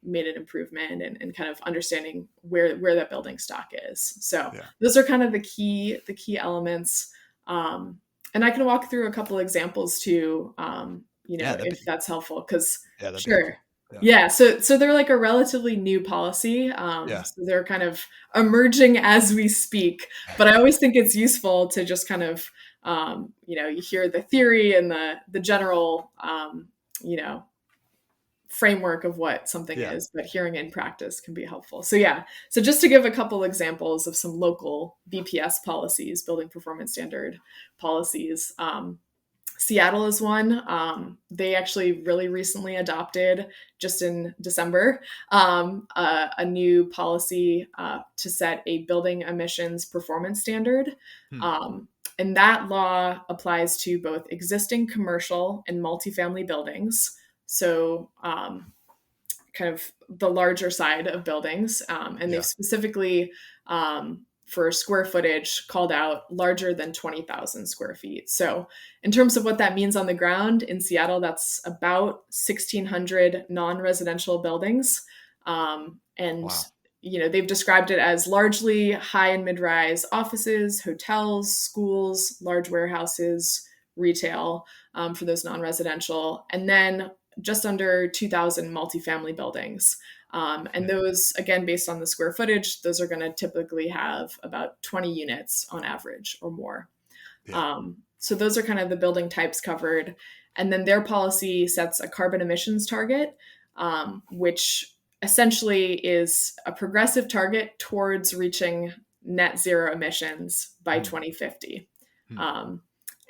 made an improvement, and kind of understanding where that building stock is. So those are kind of the key elements. And I can walk through a couple examples too, if that's helpful, because sure. So they're like a relatively new policy. So they're kind of emerging as we speak, but I always think it's useful to just kind of, you hear the theory and the general, framework of what something is, but hearing in practice can be helpful. So just to give a couple examples of some local BPS policies, building performance standard policies. Seattle is one. They actually really recently adopted, just in December, a new policy to set a building emissions performance standard. And that law applies to both existing commercial and multifamily buildings. So kind of the larger side of buildings. And they've specifically, for square footage, called out larger than 20,000 square feet. So in terms of what that means on the ground in Seattle, that's about 1,600 non-residential buildings. They've described it as largely high and mid-rise offices, hotels, schools, large warehouses, retail for those non-residential, and then just under 2,000 multifamily buildings. And those, again, based on the square footage, those are going to typically have about 20 units on average or more. So those are kind of the building types covered. And then their policy sets a carbon emissions target, which essentially is a progressive target towards reaching net zero emissions by 2050.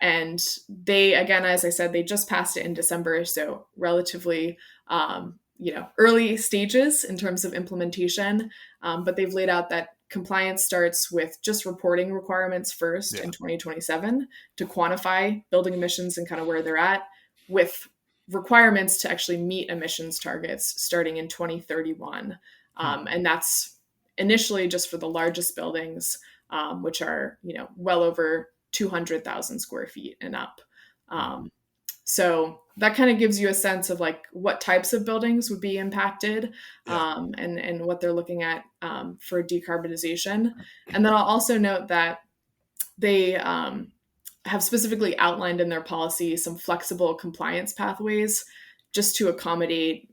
And they, again, as I said, they just passed it in December, so relatively, early stages in terms of implementation. But they've laid out that compliance starts with just reporting requirements first in 2027 to quantify building emissions and kind of where they're at, with requirements to actually meet emissions targets starting in 2031. And that's initially just for the largest buildings, which are, well over 200,000 square feet and up. So that kind of gives you a sense of like what types of buildings would be impacted, and what they're looking at for decarbonization. And then I'll also note that they have specifically outlined in their policy some flexible compliance pathways just to accommodate,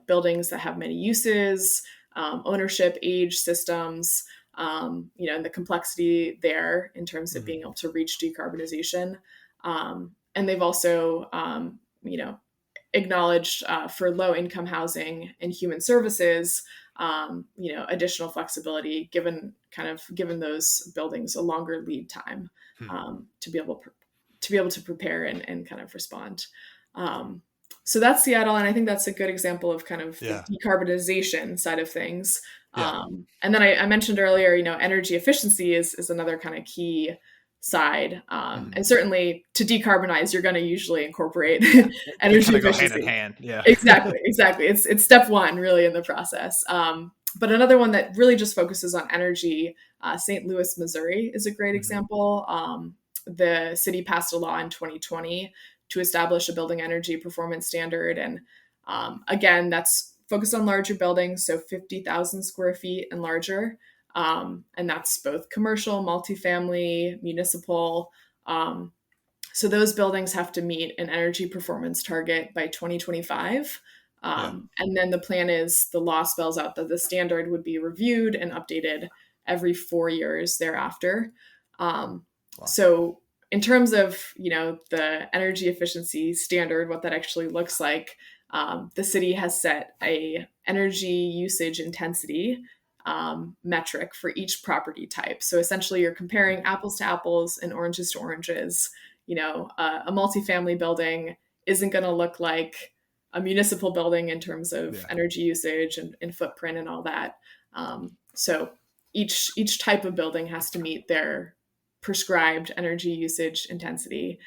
buildings that have many uses, ownership, age systems, and the complexity there in terms of being able to reach decarbonization. And they've also, acknowledged for low income housing and human services, additional flexibility given those buildings a longer lead time to be able to prepare and kind of respond. So that's Seattle, and I think that's a good example of kind of the decarbonization side of things. And then I mentioned earlier, energy efficiency is another kind of key side. And certainly to decarbonize, you're going to usually incorporate energy efficiency. Go hand in hand. Yeah, exactly. It's step one really in the process. But another one that really just focuses on energy, St. Louis, Missouri is a great example. The city passed a law in 2020 to establish a building energy performance standard. And again, that's focused on larger buildings, so 50,000 square feet and larger. And that's both commercial, multifamily, municipal. So those buildings have to meet an energy performance target by 2025. And then the plan is the law spells out that the standard would be reviewed and updated every 4 years thereafter. Wow. So in terms of, the energy efficiency standard, what that actually looks like, the city has set a energy usage intensity metric for each property type. So essentially you're comparing apples to apples and oranges to oranges. A multifamily building isn't going to look like a municipal building in terms of energy usage and footprint and all that. So each type of building has to meet their prescribed energy usage intensity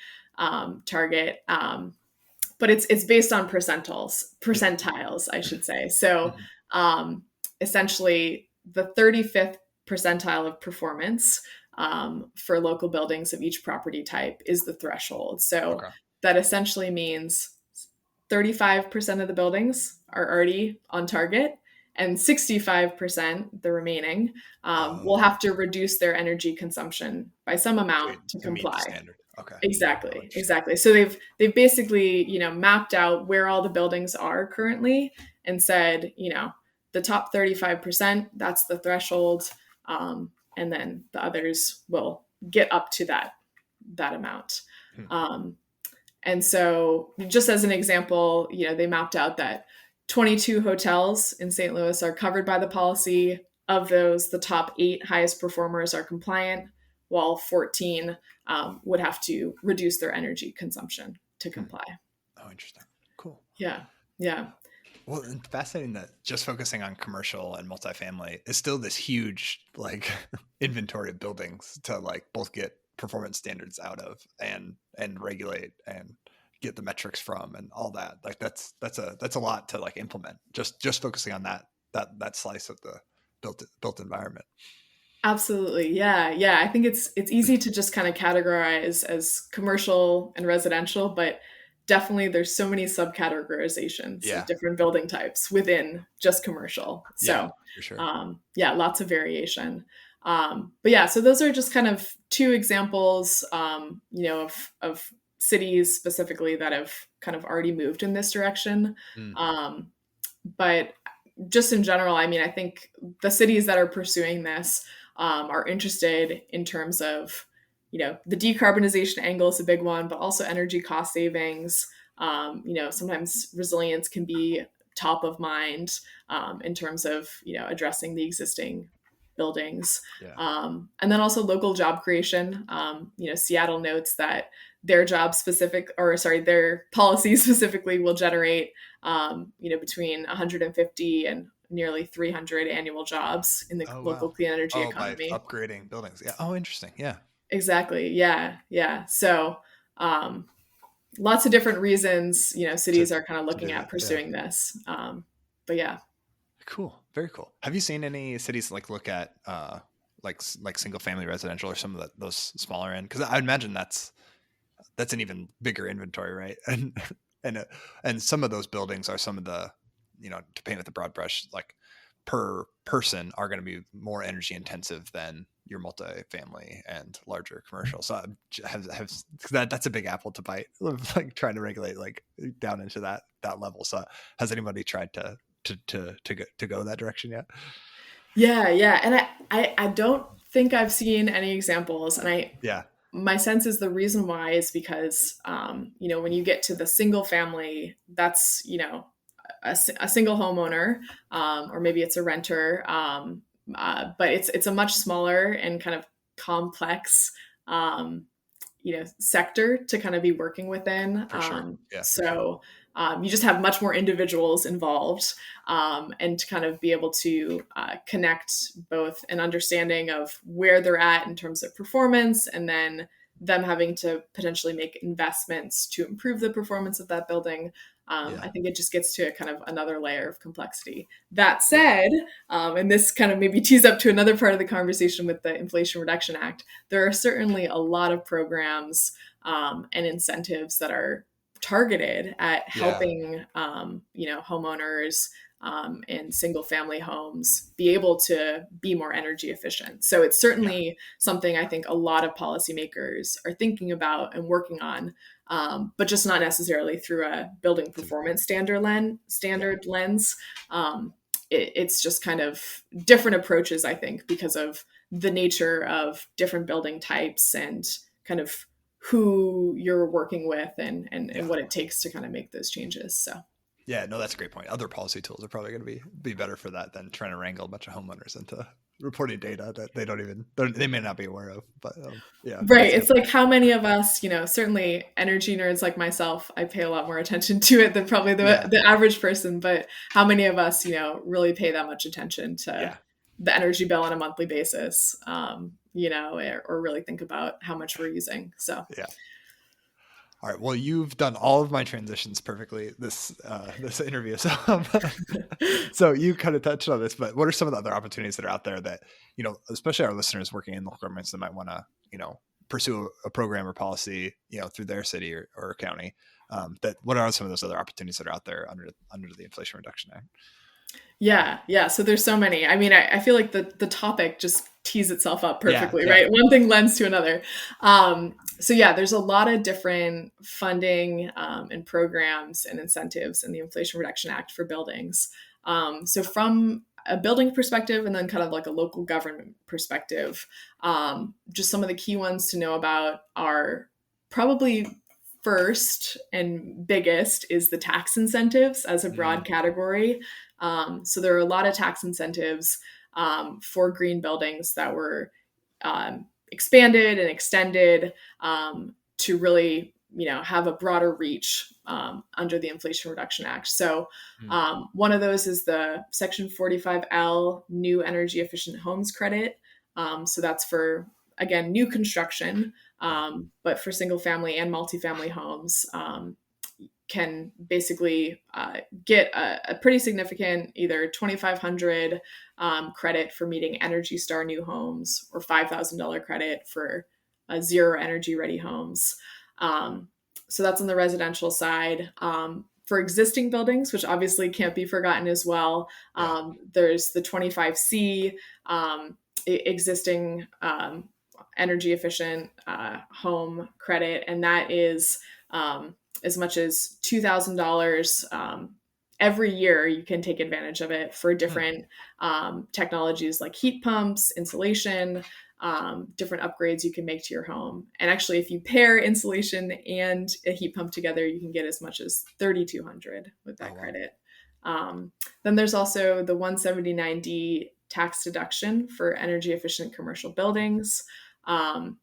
target. But it's based on percentiles, I should say. So essentially the 35th percentile of performance for local buildings of each property type is the threshold. So that essentially means 35% of the buildings are already on target, and 65%, the remaining, will have to reduce their energy consumption by some amount to comply. Meet the standard. Okay. Exactly. So they've basically, mapped out where all the buildings are currently and said, the top 35%, that's the threshold. And then the others will get up to that amount. And so just as an example, they mapped out that 22 hotels in St. Louis are covered by the policy. Of those, the top 8 highest performers are compliant, while 14 would have to reduce their energy consumption to comply. Oh, interesting. Cool. Yeah. Well, and fascinating that just focusing on commercial and multifamily is still this huge inventory of buildings to both get performance standards out of and regulate and get the metrics from and all that. That's a lot to implement. Just focusing on that slice of the built environment. Absolutely. Yeah. I think it's easy to just kind of categorize as commercial and residential, but definitely there's so many subcategorizations of different building types within just commercial. So for sure. Lots of variation. So those are just kind of 2 examples, of cities specifically that have kind of already moved in this direction. But just in general, I think the cities that are pursuing this are interested in terms of, the decarbonization angle is a big one, but also energy cost savings. Sometimes resilience can be top of mind in terms of, addressing the existing buildings. And then also local job creation. Seattle notes that their their policy specifically will generate, between 150 and nearly 300 annual jobs in the local clean energy economy. By upgrading buildings. Yeah. Oh, interesting. Yeah. Exactly. Yeah. So, lots of different reasons, cities are kind of looking at pursuing this. But yeah. Cool. Very cool. Have you seen any cities look at like single family residential or some of those smaller end? Because I imagine that's an even bigger inventory, right? And some of those buildings are some of the, to paint with a broad brush, per person are going to be more energy intensive than your multifamily and larger commercial. So that's a big apple to bite, trying to regulate down into that level. So has anybody tried to go that direction yet? Yeah. And I don't think I've seen any examples. And my sense is the reason why is because, when you get to the single family, that's, a single homeowner, or maybe it's a renter. But it's a much smaller and kind of complex, sector to kind of be working within. For sure. So you just have much more individuals involved, and to kind of be able to connect both an understanding of where they're at in terms of performance, and then them having to potentially make investments to improve the performance of that building. I think it just gets to kind of another layer of complexity. That said, and this kind of maybe tees up to another part of the conversation with the Inflation Reduction Act, there are certainly a lot of programs and incentives that are targeted at helping, homeowners in single family homes be able to be more energy efficient. So it's certainly something I think a lot of policymakers are thinking about and working on, but just not necessarily through a building performance standard lens. it's just kind of different approaches, I think, because of the nature of different building types and kind of who you're working with and what it takes to kind of make those changes. So. Yeah, no, that's a great point. Other policy tools are probably going to be better for that than trying to wrangle a bunch of homeowners into reporting data that they may not be aware of. But yeah, right. It's like how many of us, certainly energy nerds like myself, I pay a lot more attention to it than probably the average person. But how many of us, really pay that much attention to the energy bill on a monthly basis, or really think about how much we're using. So yeah. All right. Well, you've done all of my transitions perfectly this interview. So you kind of touched on this, but what are some of the other opportunities that are out there that, especially our listeners working in local governments that might want to, pursue a program or policy, through their city or county, what are some of those other opportunities that are out there under the Inflation Reduction Act? Yeah. So there's so many. I mean, I feel like the topic just tees itself up perfectly, right? One thing lends to another. So there's a lot of different funding and programs and incentives in the Inflation Reduction Act for buildings. So from a building perspective and then kind of like a local government perspective, just some of the key ones to know about are probably first and biggest is the tax incentives as a broad category. So there are a lot of tax incentives for green buildings that were expanded and extended to really, have a broader reach under the Inflation Reduction Act. So one of those is the Section 45L New Energy Efficient Homes Credit. So that's for, again, new construction, but for single family and multifamily homes. Can basically get a pretty significant either $2,500 credit for meeting Energy Star new homes or $5,000 credit for zero energy ready homes. So that's on the residential side. For existing buildings, which obviously can't be forgotten as well, there's the 25C existing energy efficient home credit, and that is as much as $2,000 every year. You can take advantage of it for different technologies like heat pumps, insulation, different upgrades you can make to your home. And actually, if you pair insulation and a heat pump together, you can get as much as $3,200 with that credit. Then there's also the 179D tax deduction for energy efficient commercial buildings.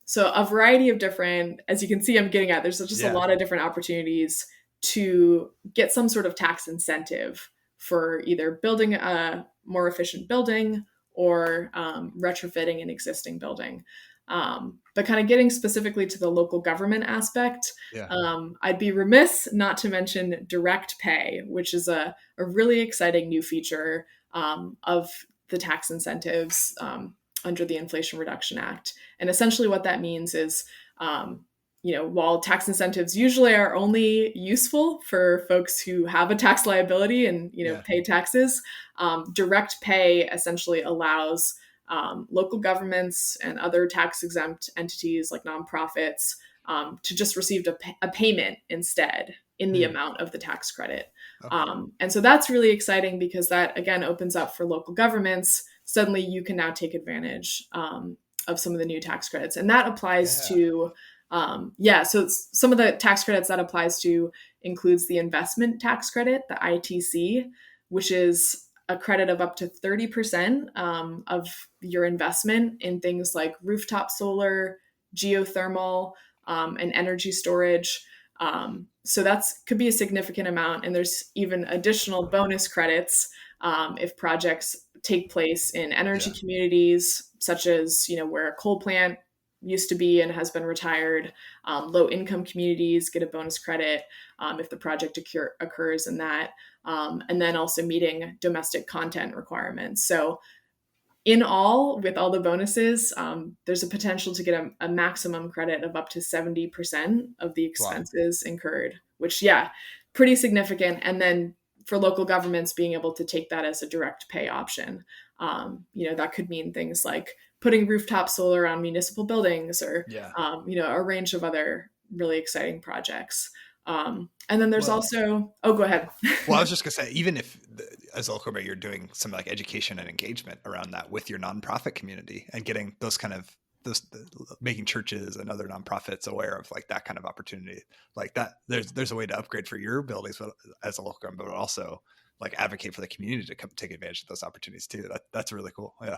So a variety of different, as you can see, I'm getting at, there's just a lot of different opportunities to get some sort of tax incentive for either building a more efficient building or retrofitting an existing building. But kind of getting specifically to the local government aspect, I'd be remiss not to mention direct pay, which is a really exciting new feature of the tax incentives under the Inflation Reduction Act. And essentially what that means is, while tax incentives usually are only useful for folks who have a tax liability and, pay taxes, direct pay essentially allows local governments and other tax exempt entities like nonprofits to just receive a payment instead in the amount of the tax credit. And so that's really exciting because that, again, opens up for local governments. Suddenly you can now take advantage of some of the new tax credits. And that applies to, so some of the tax credits that applies to includes the investment tax credit, the ITC, which is a credit of up to 30% of your investment in things like rooftop solar, geothermal, and energy storage. So that's could be a significant amount. And there's even additional bonus credits if projects take place in energy communities, such as, where a coal plant used to be and has been retired. Low income communities get a bonus credit if the project occurs in that. And then also meeting domestic content requirements. So in all, with all the bonuses, there's a potential to get a maximum credit of up to 70% of the expenses incurred, which, pretty significant. And then for local governments being able to take that as a direct pay option, that could mean things like putting rooftop solar on municipal buildings or, a range of other really exciting projects. And then there's also, go ahead. Well, I was just gonna say, even if as a local government, you're doing some like education and engagement around that with your nonprofit community and getting those kind of making churches and other nonprofits aware of like that kind of opportunity, like that, there's a way to upgrade for your buildings as a local government, but also like advocate for the community to come take advantage of those opportunities too. That's really cool. Yeah.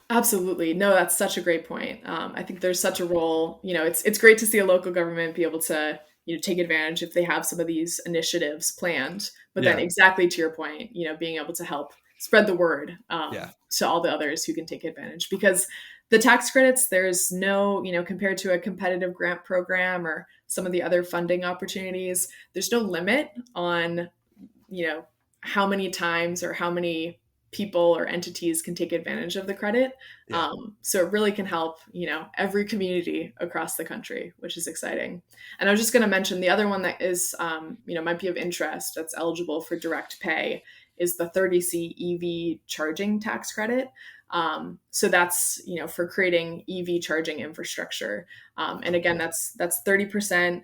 Absolutely. No, that's such a great point. I think there's such a role, it's great to see a local government be able to, take advantage if they have some of these initiatives planned, but then exactly to your point, being able to help spread the word to all the others who can take advantage, because the tax credits, there's no, compared to a competitive grant program or some of the other funding opportunities, there's no limit on, how many times or how many people or entities can take advantage of the credit. So it really can help, every community across the country, which is exciting. And I was just going to mention the other one that is, might be of interest that's eligible for direct pay is the 30C EV charging tax credit. So that's, for creating EV charging infrastructure. And again, that's 30%.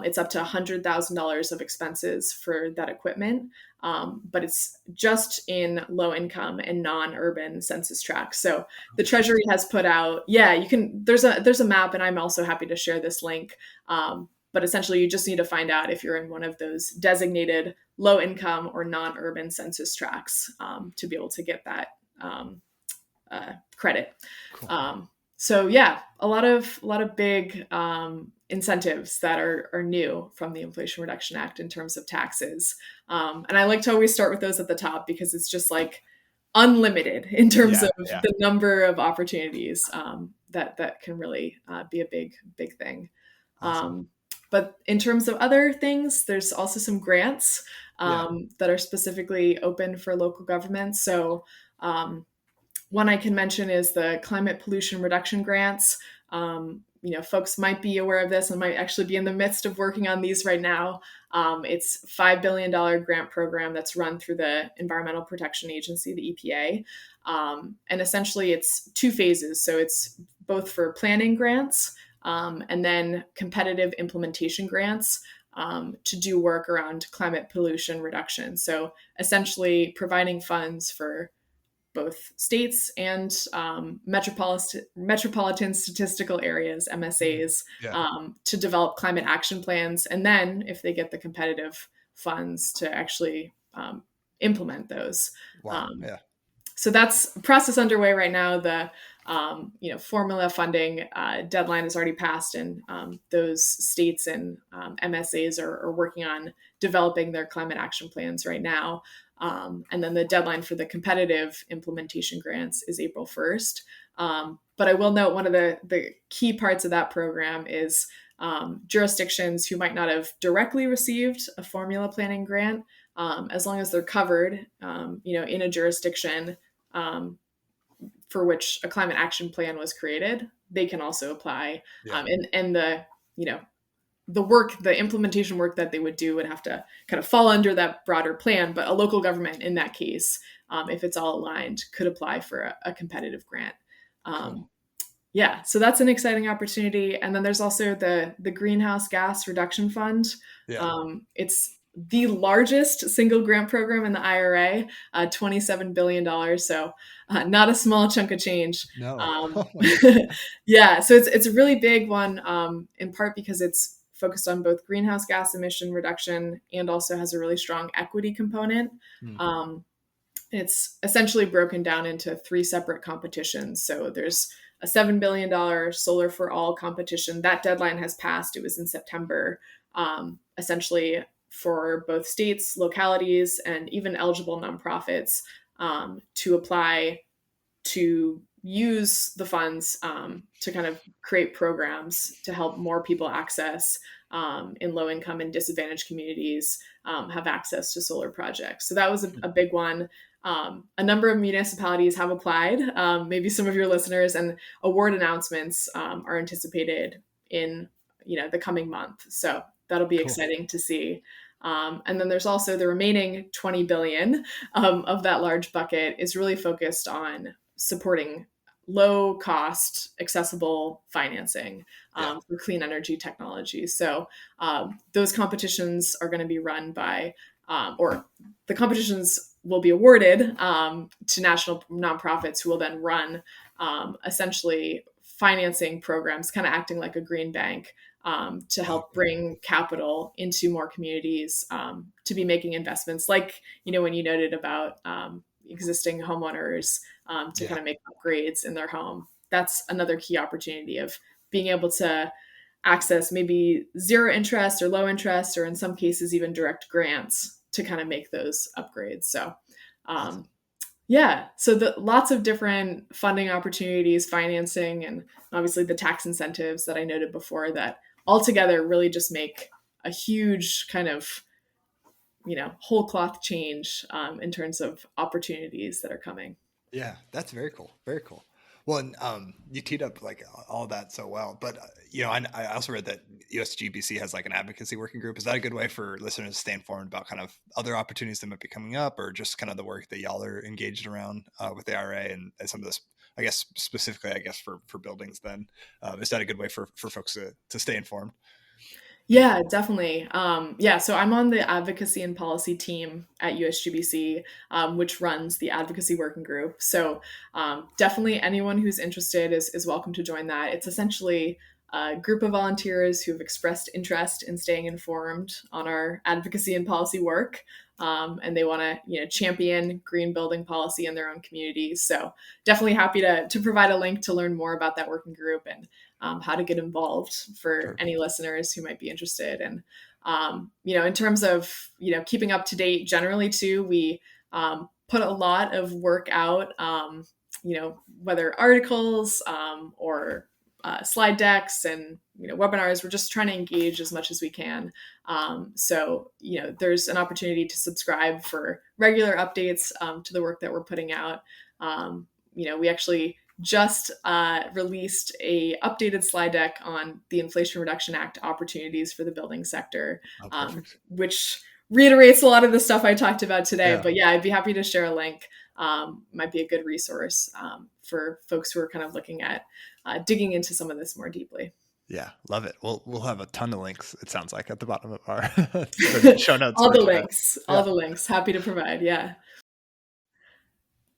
It's up to $100,000 of expenses for that equipment. But it's just in low income and non-urban census tracts. So the Treasury has put out, there's a map, and I'm also happy to share this link. But essentially you just need to find out if you're in one of those designated low income or non-urban census tracts, to be able to get that, credit. Cool. So a lot of big, incentives that are new from the Inflation Reduction Act in terms of taxes. And I like to always start with those at the top because it's just like unlimited in terms of the number of opportunities that can really be a big thing. Awesome. But in terms of other things, there's also some grants that are specifically open for local governments. So one I can mention is the climate pollution reduction grants. Folks might be aware of this and might actually be in the midst of working on these right now. It's $5 billion grant program that's run through the Environmental Protection Agency, the EPA. And essentially it's two phases. So it's both for planning grants and then competitive implementation grants to do work around climate pollution reduction. So essentially providing funds for both states and metropolitan statistical areas, MSAs, to develop climate action plans. And then if they get the competitive funds to actually implement those. Wow. So that's a process underway right now. The formula funding deadline has already passed, and those states and MSAs are working on developing their climate action plans right now. And then the deadline for the competitive implementation grants is April 1st. But I will note one of the key parts of that program is jurisdictions who might not have directly received a formula planning grant, as long as they're covered, in a jurisdiction for which a climate action plan was created, they can also apply. And the implementation work that they would do would have to kind of fall under that broader plan, but a local government in that case, if it's all aligned, could apply for a competitive grant. Cool. So that's an exciting opportunity. And then there's also the Greenhouse Gas Reduction Fund. It's the largest single grant program in the IRA, $27 billion. So not a small chunk of change. No. So it's a really big one, in part because it's focused on both greenhouse gas emission reduction and also has a really strong equity component. It's essentially broken down into 3 separate competitions. So there's a $7 billion Solar for All competition. That deadline has passed. It was in September, essentially for both states, localities, and even eligible nonprofits to apply to use the funds to kind of create programs to help more people access in low income and disadvantaged communities have access to solar projects. So that was a big one. A number of municipalities have applied, maybe some of your listeners, and award announcements are anticipated in the coming month. So that'll be exciting to see. And then there's also the remaining 20 billion of that large bucket is really focused on supporting low cost, accessible financing for clean energy technologies. So those competitions are going to be run by, or the competitions will be awarded to national nonprofits who will then run essentially financing programs, kind of acting like a green bank to help bring capital into more communities to be making investments like, when you noted about existing homeowners to kind of make upgrades in their home. That's another key opportunity of being able to access maybe zero interest or low interest, or in some cases, even direct grants to kind of make those upgrades. So, so lots of different funding opportunities, financing, and obviously the tax incentives that I noted before that altogether really just make a huge kind of, whole cloth change in terms of opportunities that are coming. Yeah, that's very cool. Very cool. Well, and you teed up like all that so well, but I also read that USGBC has like an advocacy working group. Is that a good way for listeners to stay informed about kind of other opportunities that might be coming up, or just kind of the work that y'all are engaged around with the IRA and some of this, I guess, specifically, for buildings then? Is that a good way for folks to stay informed? Yeah, definitely. So I'm on the advocacy and policy team at USGBC, which runs the advocacy working group. So definitely anyone who's interested is welcome to join that. It's essentially a group of volunteers who've expressed interest in staying informed on our advocacy and policy work. And they want to, champion green building policy in their own communities. So definitely happy to provide a link to learn more about that working group and how to get involved for any listeners who might be interested. And, in terms of, keeping up to date generally too, we put a lot of work out, whether articles or slide decks and, webinars. We're just trying to engage as much as we can. So, there's an opportunity to subscribe for regular updates to the work that we're putting out. We actually just released a updated slide deck on the Inflation Reduction Act opportunities for the building sector, which reiterates a lot of the stuff I talked about today. But I'd be happy to share a link. Might be a good resource for folks who are kind of looking at digging into some of this more deeply. Yeah, love it. We'll have a ton of links, it sounds like, at the bottom of our show notes. All the links. Happy to provide. Yeah.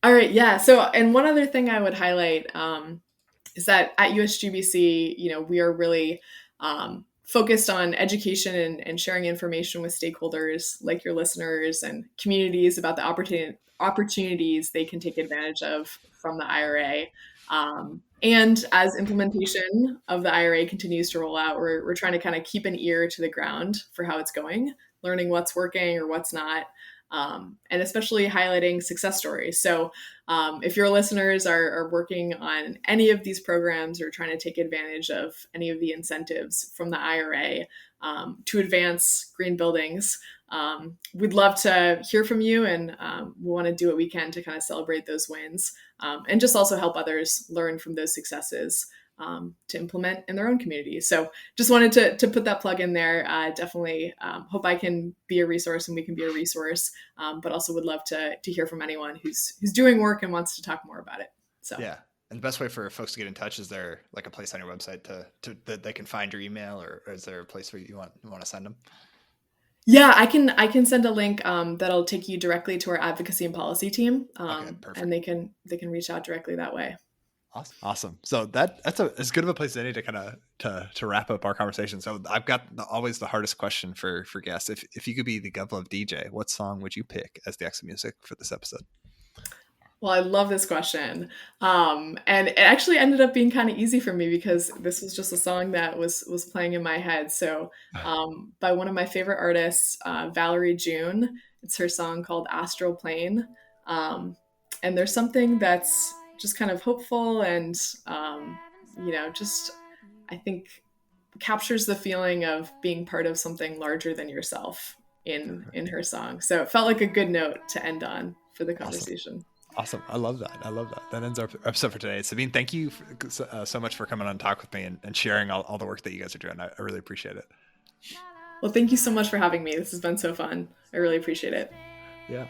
All right. Yeah. So, and one other thing I would highlight is that at USGBC, we are really focused on education and sharing information with stakeholders like your listeners and communities about the opportunities they can take advantage of from the IRA. And as implementation of the IRA continues to roll out, we're trying to kind of keep an ear to the ground for how it's going, learning what's working or what's not, and especially highlighting success stories. So if your listeners are working on any of these programs or trying to take advantage of any of the incentives from the IRA to advance green buildings, we'd love to hear from you, and we want to do what we can to kind of celebrate those wins and just also help others learn from those successes to implement in their own communities. So just wanted to put that plug in there. Definitely hope I can be a resource and we can be a resource, but also would love to hear from anyone who's doing work and wants to talk more about it. So yeah. And the best way for folks to get in touch, is there like a place on your website that they can find your email, or is there a place where you want to send them? Yeah, I can send a link that'll take you directly to our advocacy and policy team, and they can reach out directly that way. Awesome. So that's as good of a place as any to kind of to wrap up our conversation. So I've got always the hardest question for guests. If you could be the GovLove DJ, what song would you pick as the exit music for this episode? Well, I love this question. And it actually ended up being kind of easy for me because this was just a song that was playing in my head. So by one of my favorite artists, Valerie June. It's her song called Astral Plane. And there's something that's just kind of hopeful and, just, I think, captures the feeling of being part of something larger than yourself in her song. So it felt like a good note to end on for the conversation. Awesome. I love that. That ends our episode for today. Sabine, thank you so much for coming on and talk with me and sharing all the work that you guys are doing. I really appreciate it. Well, thank you so much for having me. This has been so fun. I really appreciate it. Yeah.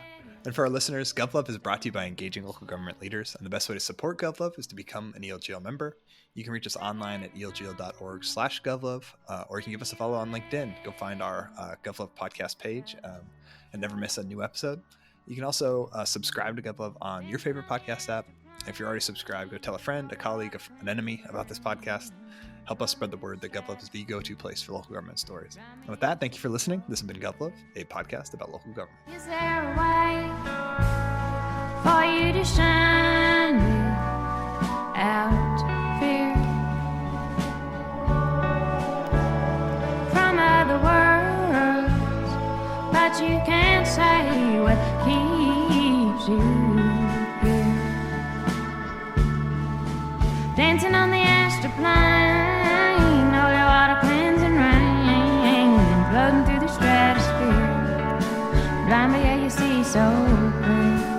And for our listeners, GovLove is brought to you by engaging local government leaders. And the best way to support GovLove is to become an ELGL member. You can reach us online at elgl.org/GovLove, or you can give us a follow on LinkedIn. Go find our GovLove podcast page and never miss a new episode. You can also subscribe to GovLove on your favorite podcast app. If you're already subscribed, go tell a friend, a colleague, an enemy about this podcast. Help us spread the word that GovLove is the go-to place for local government stories. And with that, thank you for listening. This has been GovLove, a podcast about local government. Is there a way for you to shine out fear from other worlds, but you can't say what keeps you here, dancing on the astral plane, holy water cleansing rain, floating through the stratosphere, blind but yeah you see so clear.